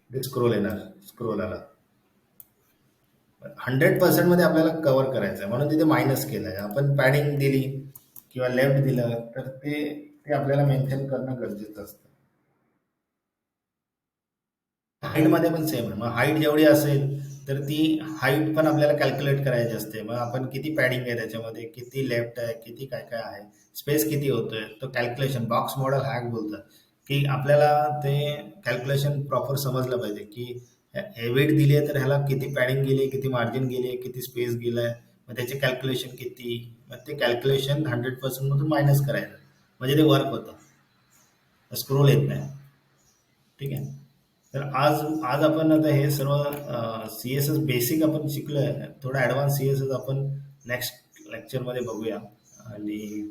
ते स्क्रोल येणार, स्क्रोल आला. 100% मध्ये आपल्याला कव्हर करायचं आहे, म्हणून तिथे मायनस केलंय. आपण पॅडिंग दिली किंवा लेफ्ट दिलं तर ते ते आपल्याला मेन्शन करणं गरजेचं असतं. हाईट मध्ये पण सेम आहे. मग हाईट जेवढी असेल तर ती हाईट पण आपल्याला कॅल्क्युलेट करायची असते. मग आपण किती पॅडिंग आहे त्याच्यामध्ये, किती लेफ्ट आहे, किती काय काय आहे, स्पेस किती होतोय, तो कॅल्क्युलेशन बॉक्स मॉडेल हॅक बोलतात. की आपल्याला ते कॅल्क्युलेशन प्रॉपर समजलं पाहिजे की हे वेट दिली आहे तर ह्याला किती पॅडिंग गेली, किती मार्जिन गेली, किती स्पेस गेलाय, मग त्याचे कॅल्क्युलेशन किती. मग ते कॅल्क्युलेशन 100% मधून मायनस करायचं, म्हणजे ते वर्क होतं, स्क्रोल येत नाही. ठीक आहे. तर आज आज आपण आता हे सर्व CSS बेसिक आपण शिकलोय. थोडा ॲडव्हान्स CSS आपण नेक्स्ट लेक्चरमध्ये बघूया, आणि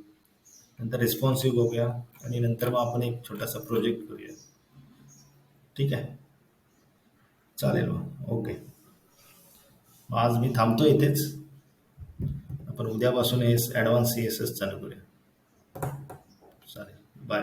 नंतर रिस्पॉन्सिव्ह बघूया, आणि नंतर मग आपण एक छोटासा प्रोजेक्ट करूया. ठीक आहे, चालेल मग, ओके. मग आज मी थांबतो इथेच. आपण उद्यापासून हे ॲडव्हान्स CSS चालू करूया. चालेल, बाय.